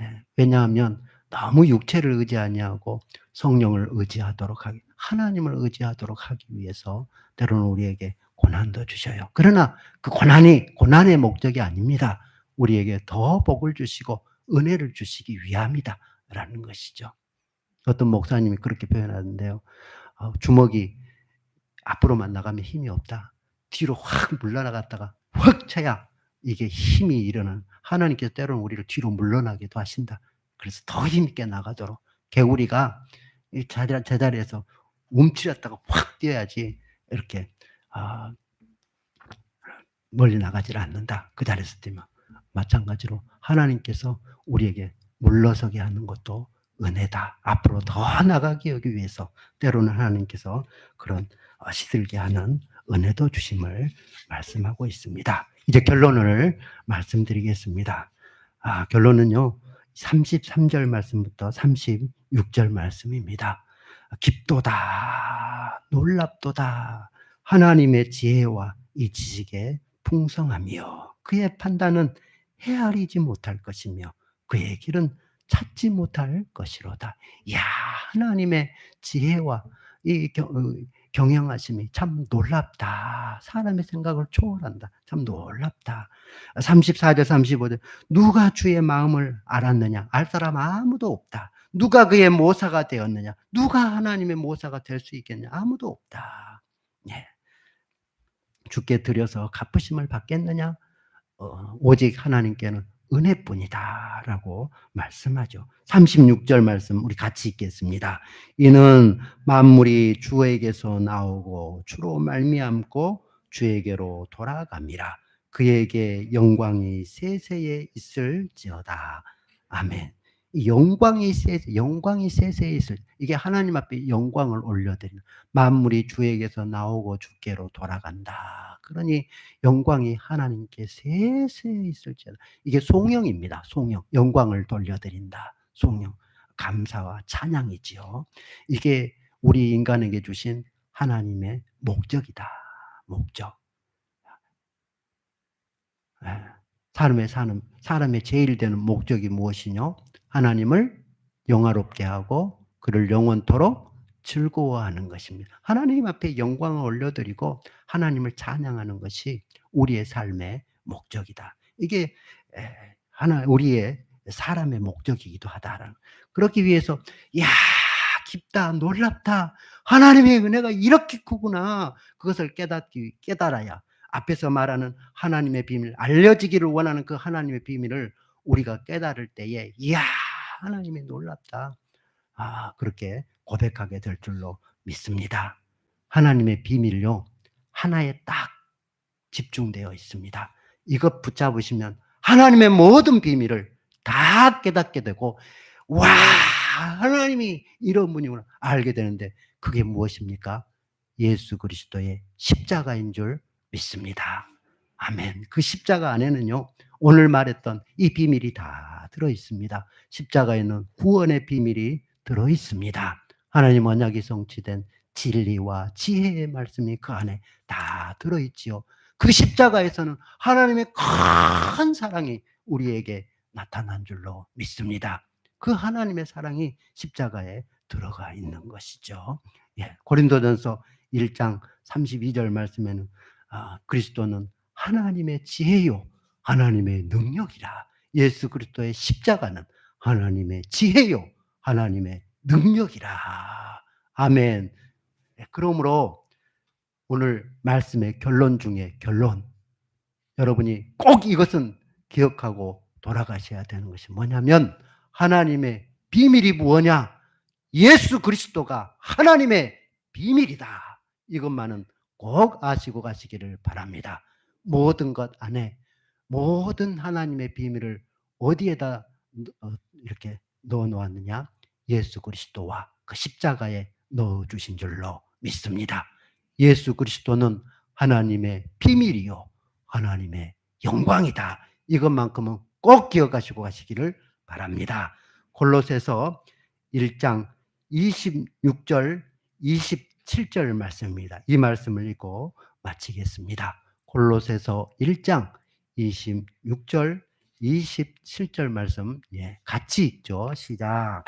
예. 왜냐하면 너무 육체를 의지하지 않고 성령을 의지하도록 하기, 하나님을 의지하도록 하기 위해서 때로는 우리에게 고난도 주셔요. 그러나 그 고난의 목적이 아닙니다. 우리에게 더 복을 주시고 은혜를 주시기 위함이다라는 것이죠. 어떤 목사님이 그렇게 표현하는데요. 주먹이 앞으로만 나가면 힘이 없다. 뒤로 확 물러나갔다가 확 쳐야 이게 힘이 일어나는, 하나님께서 때로는 우리를 뒤로 물러나기도 하신다. 그래서 더 힘있게 나가도록 개구리가 이 제자리에서 움츠렸다가 확 뛰어야지 이렇게 멀리 나가질 않는다. 그 자리에서 뛰면. 마찬가지로 하나님께서 우리에게 물러서게 하는 것도 은혜다. 앞으로 더 나가기 위해서 때로는 하나님께서 그런 시들게 하는 은혜도 주심을 말씀하고 있습니다. 이제 결론을 말씀드리겠습니다. 결론은요. 33절 말씀부터 36절 말씀입니다. 깊도다, 놀랍도다. 하나님의 지혜와 이 지식에 풍성하며 그의 판단은 헤아리지 못할 것이며 그의 길은 찾지 못할 것이로다. 이야, 하나님의 지혜와 이 경영하심이 참 놀랍다. 사람의 생각을 초월한다. 참 놀랍다. 34절 35절 누가 주의 마음을 알았느냐? 알 사람 아무도 없다. 누가 그의 모사가 되었느냐? 누가 하나님의 모사가 될 수 있겠냐? 아무도 없다. 예. 주께 드려서 갚으심을 받겠느냐? 오직 하나님께는 은혜뿐이다 라고 말씀하죠. 36절 말씀 우리 같이 읽겠습니다. 이는 만물이 주에게서 나오고 주로 말미암고 주에게로 돌아갑니다. 그에게 영광이 세세에 있을지어다. 아멘. 영광이 세세에 있을, 이게 하나님 앞에 영광을 올려드리는, 만물이 주에게서 나오고 주께로 돌아간다. 그러니 영광이 하나님께 세세히 있을지어다. 이게 송영입니다. 송영. 영광을 돌려드린다. 송영. 감사와 찬양이지요. 이게 우리 인간에게 주신 하나님의 목적이다. 목적. 사람의 제일 되는 목적이 무엇이뇨? 하나님을 영화롭게 하고 그를 영원토록 즐거워하는 것입니다. 하나님 앞에 영광을 올려드리고 하나님을 찬양하는 것이 우리의 삶의 목적이다. 이게 우리의 사람의 목적이기도 하다. 그렇기 위해서 야 깊다 놀랍다 하나님의 은혜가 이렇게 크구나 그것을 깨달아야 앞에서 말하는 하나님의 비밀 알려지기를 원하는 그 하나님의 비밀을 우리가 깨달을 때에 이야 하나님이 놀랍다 그렇게 고백하게 될 줄로 믿습니다. 하나님의 비밀요 하나에 딱 집중되어 있습니다. 이것 붙잡으시면 하나님의 모든 비밀을 다 깨닫게 되고 와 하나님이 이런 분이구나 알게 되는데 그게 무엇입니까? 예수 그리스도의 십자가인 줄 믿습니다. 아멘. 그 십자가 안에는요 오늘 말했던 이 비밀이 다 들어있습니다. 십자가에는 구원의 비밀이 들어있습니다. 하나님 언약이 성취된 진리와 지혜의 말씀이 그 안에 다 들어있지요. 그 십자가에서는 하나님의 큰 사랑이 우리에게 나타난 줄로 믿습니다. 그 하나님의 사랑이 십자가에 들어가 있는 것이죠. 고린도전서 1장 32절 말씀에는 그리스도는 하나님의 지혜요 하나님의 능력이라. 예수 그리스도의 십자가는 하나님의 지혜요 하나님의 능력이라. 아멘. 그러므로 오늘 말씀의 결론 중에 결론 여러분이 꼭 이것은 기억하고 돌아가셔야 되는 것이 뭐냐면 하나님의 비밀이 무엇냐? 예수 그리스도가 하나님의 비밀이다. 이것만은 꼭 아시고 가시기를 바랍니다. 모든 것 안에 모든 하나님의 비밀을 어디에다 이렇게 넣어 놓았느냐? 예수 그리스도와 그 십자가에 넣어 주신 줄로 믿습니다. 예수 그리스도는 하나님의 비밀이요 하나님의 영광이다. 이것만큼은 꼭 기억하시고 가시기를 바랍니다. 골로새서 1장 26절 27절 말씀입니다. 이 말씀을 읽고 마치겠습니다. 골로새서 1장 26절 27절 말씀 같이 읽죠. 시작.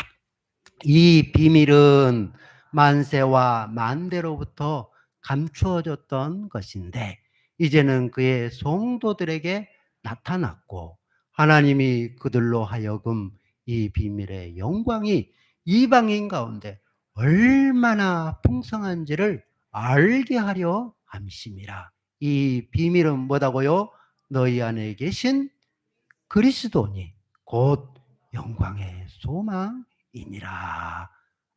이 비밀은 만세와 만대로부터 감추어졌던 것인데 이제는 그의 성도들에게 나타났고 하나님이 그들로 하여금 이 비밀의 영광이 이방인 가운데 얼마나 풍성한지를 알게 하려 함심이라. 이 비밀은 뭐다고요? 너희 안에 계신 그리스도니 곧 영광의 소망이니라.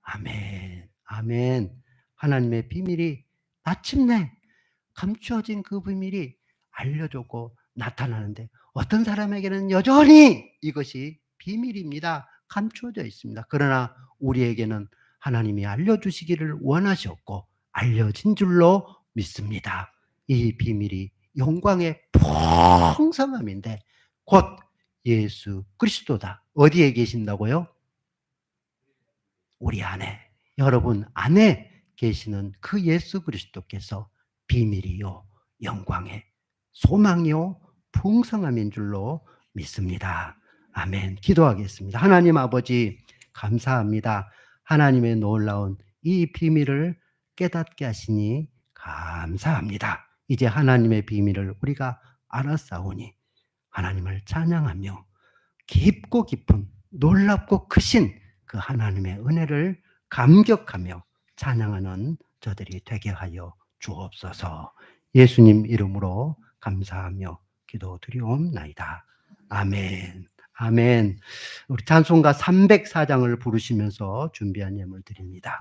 아멘. 아멘. 하나님의 비밀이 마침내 감추어진 그 비밀이 알려졌고 나타나는데 어떤 사람에게는 여전히 이것이 비밀입니다. 감추어져 있습니다. 그러나 우리에게는 하나님이 알려주시기를 원하셨고 알려진 줄로 믿습니다. 이 비밀이 영광의 풍성함인데 곧 예수 그리스도다. 어디에 계신다고요? 우리 안에, 여러분 안에 계시는 그 예수 그리스도께서 비밀이요 영광의 소망이요 풍성함인 줄로 믿습니다. 아멘. 기도하겠습니다. 하나님 아버지 감사합니다. 하나님의 놀라운 이 비밀을 깨닫게 하시니 감사합니다. 이제 하나님의 비밀을 우리가 알았사오니 하나님을 찬양하며 깊고 깊은 놀랍고 크신 그 하나님의 은혜를 감격하며 찬양하는 저들이 되게 하여 주옵소서. 예수님 이름으로 감사하며 기도드리옵나이다. 아멘. 아멘. 우리 찬송가 304장을 부르시면서 준비한 예물 드립니다.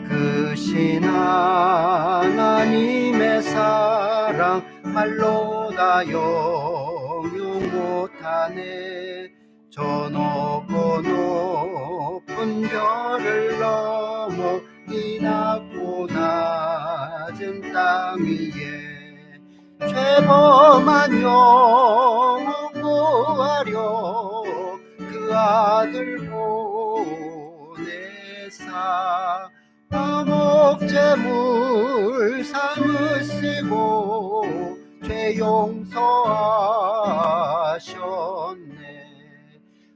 크신 하나님의 사랑 말로 다 영용 못하네. 저 높고 높은 별을 넘어 이 낮고 낮은 땅 위에 죄범한 영혼 구하려 그 아들 보내사 화목제물 삼으시고 죄 용서하셨네.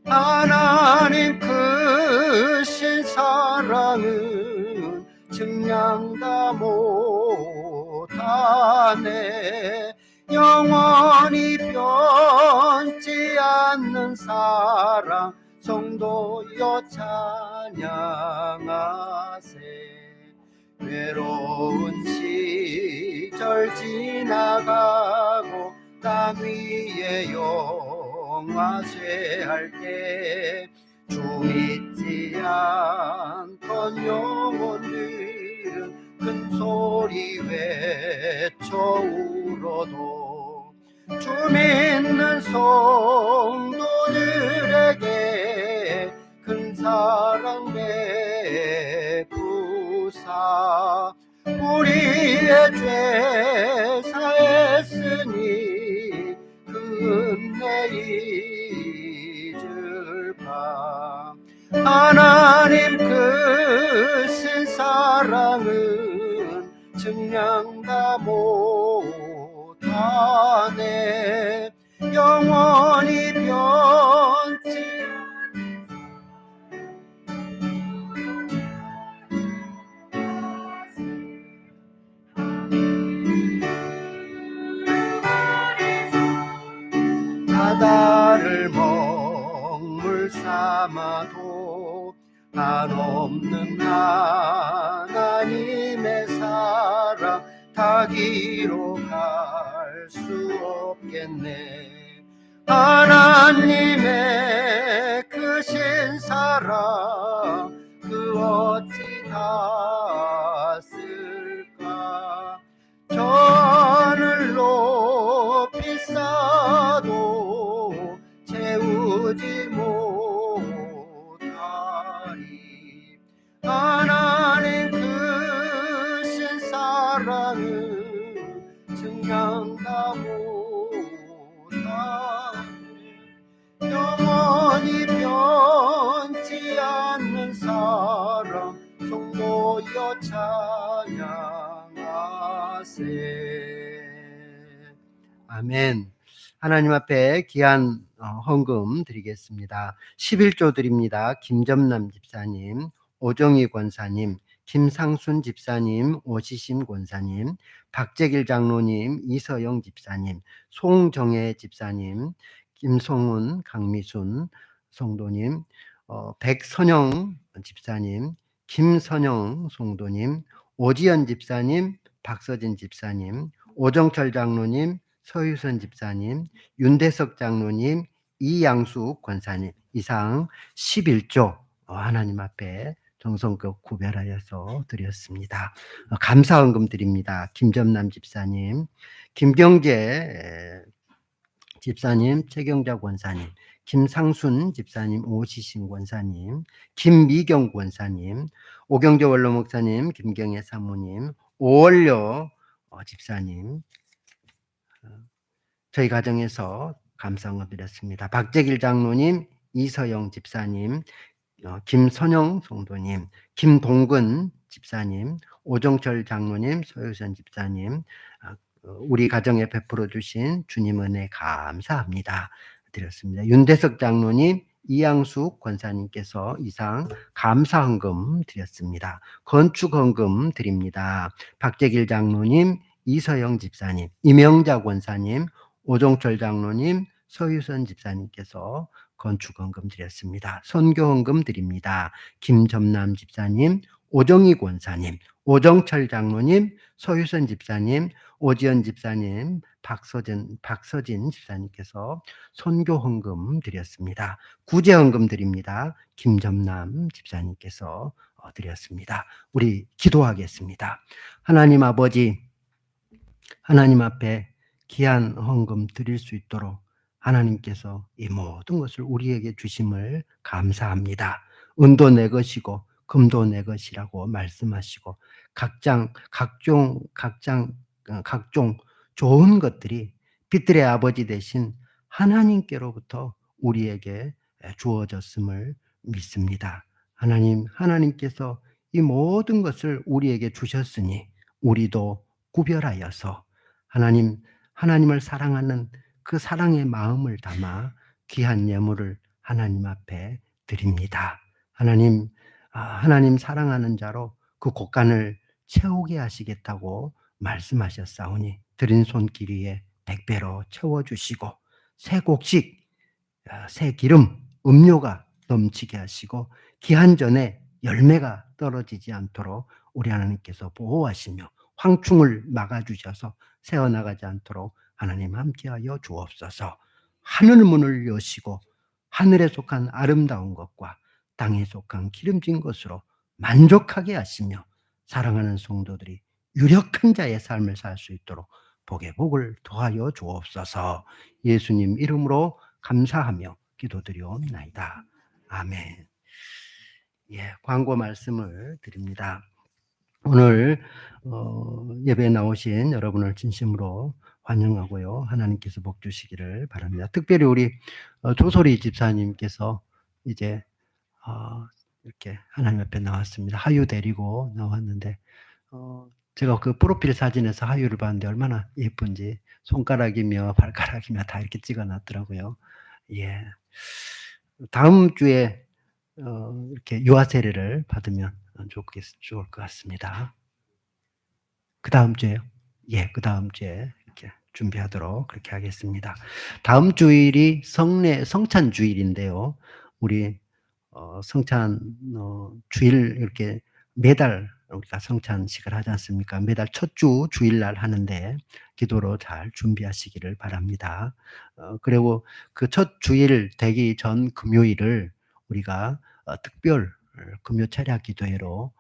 하나님 크신 사랑은 증량 다 못하네. 영원히 변치 않는 사랑 성도여 찬양하세. 외로운 시절 지나가고 땅 위에 영화제 할 때 주 믿지 않던 영혼들은 큰 소리 외쳐 울어도 주 믿는 성도들에게 큰 사랑 베푸사 우리의 죄 사했으니 그 은혜 잊을까. 하나님 크신 사랑은 증량 다 못하네. 영원히 변치 바다를 먹물 삼아도 한없는 하나님의 사랑 닿기로 갈 수 없겠네. 하나님의 크신 사랑 그 어찌 닿았을까. 저 하늘 높이 쌓아도 채우지 못하리. 하나님 크신 사랑은 증량 다 못하네. 영원히 변치 않는 사랑 성도여 찬양하세. 아멘. 하나님 앞에 귀한 헌금 드리겠습니다. 11조 드립니다. 김점남 집사님, 오정희 권사님, 김상순 집사님, 오시심 권사님, 박재길 장로님, 이서영 집사님, 송정혜 집사님, 김성훈, 강미순 성도님, 백선영 집사님, 김선영 성도님, 오지연 집사님, 박서진 집사님, 오정철 장로님, 서유선 집사님, 윤대석 장로님, 이양숙 권사님, 이상 11조 하나님 앞에 정성껏 구별하여서 드렸습니다. 감사헌금 드립니다. 김점남 집사님, 김경재 집사님, 최경자 권사님, 김상순 집사님, 오시신 권사님, 김미경 권사님, 오경재 원로 목사님, 김경애 사모님, 오월려 집사님, 저희 가정에서 감사헌금 드렸습니다. 박재길 장로님, 이서영 집사님, 김선영 성도님, 김동근 집사님, 오정철 장로님, 소유선 집사님, 우리 가정에 베풀어 주신 주님 은혜 감사합니다. 드렸습니다. 윤대석 장로님, 이양숙 권사님께서 이상 감사헌금 드렸습니다. 건축헌금 드립니다. 박재길 장로님, 이서영 집사님, 이명자 권사님, 오종철 장로님, 서유선 집사님께서 건축헌금 드렸습니다. 선교헌금 드립니다. 김점남 집사님, 오정희 권사님, 오정철 장로님, 서유선 집사님, 오지연 집사님, 박서진 집사님께서 선교헌금 드렸습니다. 구제헌금 드립니다. 김점남 집사님께서 드렸습니다. 우리 기도하겠습니다. 하나님 아버지, 하나님 앞에 귀한 헌금 드릴 수 있도록 하나님께서 이 모든 것을 우리에게 주심을 감사합니다. 은도 내 것이고 금도 내 것이라고 말씀하시고 각종 좋은 것들이 빛들의 아버지 되신 하나님께로부터 우리에게 주어졌음을 믿습니다. 하나님께서 이 모든 것을 우리에게 주셨으니 우리도 구별하여서 하나님을 사랑하는 그 사랑의 마음을 담아 귀한 예물을 하나님 앞에 드립니다. 하나님 사랑하는 자로 그 곳간을 채우게 하시겠다고 말씀하셨사오니 드린 손길 위에 100배로 채워주시고 새 곡식, 새 기름, 음료가 넘치게 하시고 기한 전에 열매가 떨어지지 않도록 우리 하나님께서 보호하시며 황충을 막아주셔서 새어나가지 않도록 하나님 함께하여 주옵소서. 하늘 문을 여시고 하늘에 속한 아름다운 것과 땅에 속한 기름진 것으로 만족하게 하시며 사랑하는 성도들이 유력한 자의 삶을 살 수 있도록 복의 복을 더하여 주옵소서. 예수님 이름으로 감사하며 기도드리옵나이다. 아멘. 예, 광고 말씀을 드립니다. 오늘 예배에 나오신 여러분을 진심으로 환영하고요. 하나님께서 복 주시기를 바랍니다. 특별히 우리 조소리 집사님께서 이제 이렇게 하나님 앞에 나왔습니다. 하유 데리고 나왔는데 제가 그 프로필 사진에서 하유를 봤는데 얼마나 예쁜지 손가락이며 발가락이며 다 이렇게 찍어놨더라고요. 예, 다음 주에 이렇게 유아 세례를 받으면 좋을 것 같습니다. 그 다음 주에요? 예, 그 다음 주에 이렇게 준비하도록 그렇게 하겠습니다. 다음 주일이 성찬 주일인데요. 우리 성찬 주일 이렇게 매달 우리가 성찬식을 하지 않습니까? 매달 첫 주 주일날 하는데 기도로 잘 준비하시기를 바랍니다. 그리고 그 첫 주일 되기 전 금요일을 우리가 특별 금요 철야 기도회로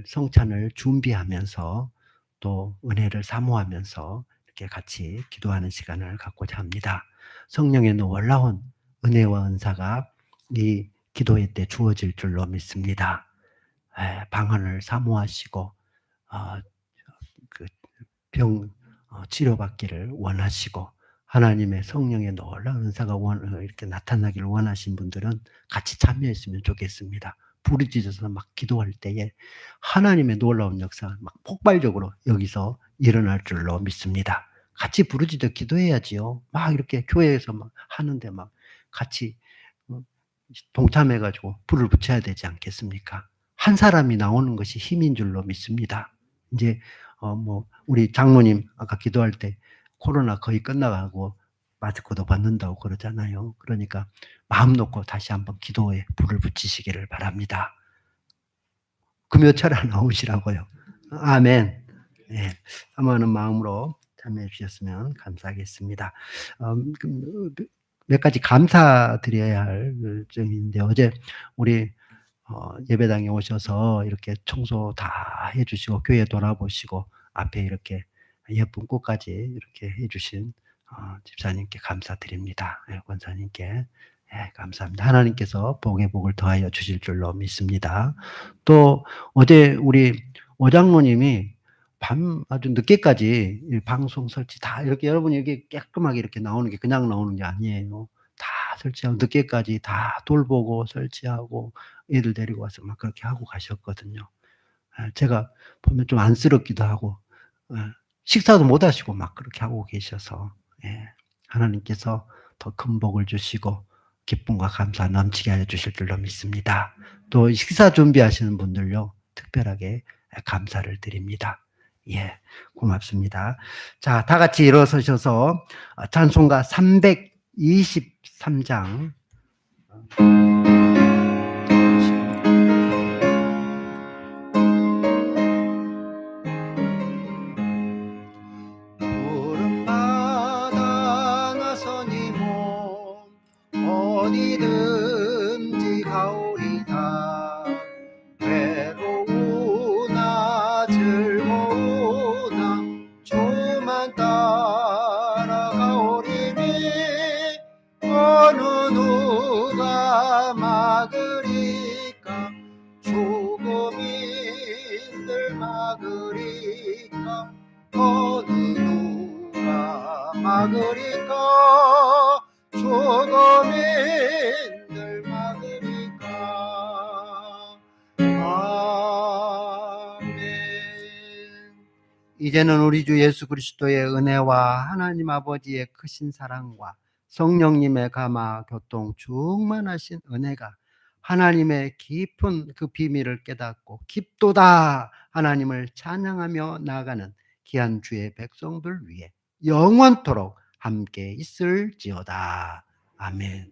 성찬을 준비하면서 또 은혜를 사모하면서 이렇게 같이 기도하는 시간을 갖고자 합니다. 성령의 놀라운 은혜와 은사가 이 기도회 때 주어질 줄로 믿습니다. 방언을 사모하시고 그 병 치료받기를 원하시고 하나님의 성령의 놀라운 은사가 이렇게 나타나기를 원하신 분들은 같이 참여했으면 좋겠습니다. 부르짖어서 막 기도할 때에 하나님의 놀라운 역사가 막 폭발적으로 여기서 일어날 줄로 믿습니다. 같이 부르짖어 기도해야지요. 막 이렇게 교회에서 막 하는데 막 같이 동참해가지고 불을 붙여야 되지 않겠습니까? 한 사람이 나오는 것이 힘인 줄로 믿습니다. 이제 우리 장로님 아까 기도할 때 코로나 거의 끝나가고 마스크도 벗는다고 그러잖아요. 그러니까 마음 놓고 다시 한번 기도에 불을 붙이시기를 바랍니다. 금요철에 나오시라고요. 아멘. 네, 사모하는 마음으로 참여해 주셨으면 감사하겠습니다. 몇 가지 감사드려야 할 점인데 어제 우리 예배당에 오셔서 이렇게 청소 다 해주시고 교회 돌아보시고 앞에 이렇게 예쁜 꽃까지 이렇게 해주신 집사님께 감사드립니다. 권사님께 감사합니다. 하나님께서 복의 복을 더하여 주실 줄로 믿습니다. 또 어제 우리 오장로님이 밤 아주 늦게까지 방송 설치 다 이렇게 여러분 여기 깔끔하게 이렇게 나오는 게 그냥 나오는 게 아니에요. 다 설치하고 늦게까지 다 돌보고 설치하고 애들 데리고 와서 막 그렇게 하고 가셨거든요. 제가 보면 좀 안쓰럽기도 하고 식사도 못 하시고 막 그렇게 하고 계셔서 하나님께서 더 큰 복을 주시고 기쁨과 감사 넘치게 하여 주실 줄로 믿습니다. 또 식사 준비하시는 분들요 특별하게 감사를 드립니다. 예, 고맙습니다. 자, 다 같이 일어서셔서 찬송가 323장 푸른 바다 나서니 몸 어디든지 가오리다 외로우나 즐거우나 주만 따라가오리니 막으리까 죽음이 늘 막으리까. 아멘. 이제는 우리 주 예수 그리스도의 은혜와 하나님 아버지의 크신 사랑과 성령님의 감화 교통 충만하신 은혜가 하나님의 깊은 그 비밀을 깨닫고 깊도다 하나님을 찬양하며 나아가는 귀한 주의 백성들 위해 영원토록 함께 있을지어다. 아멘.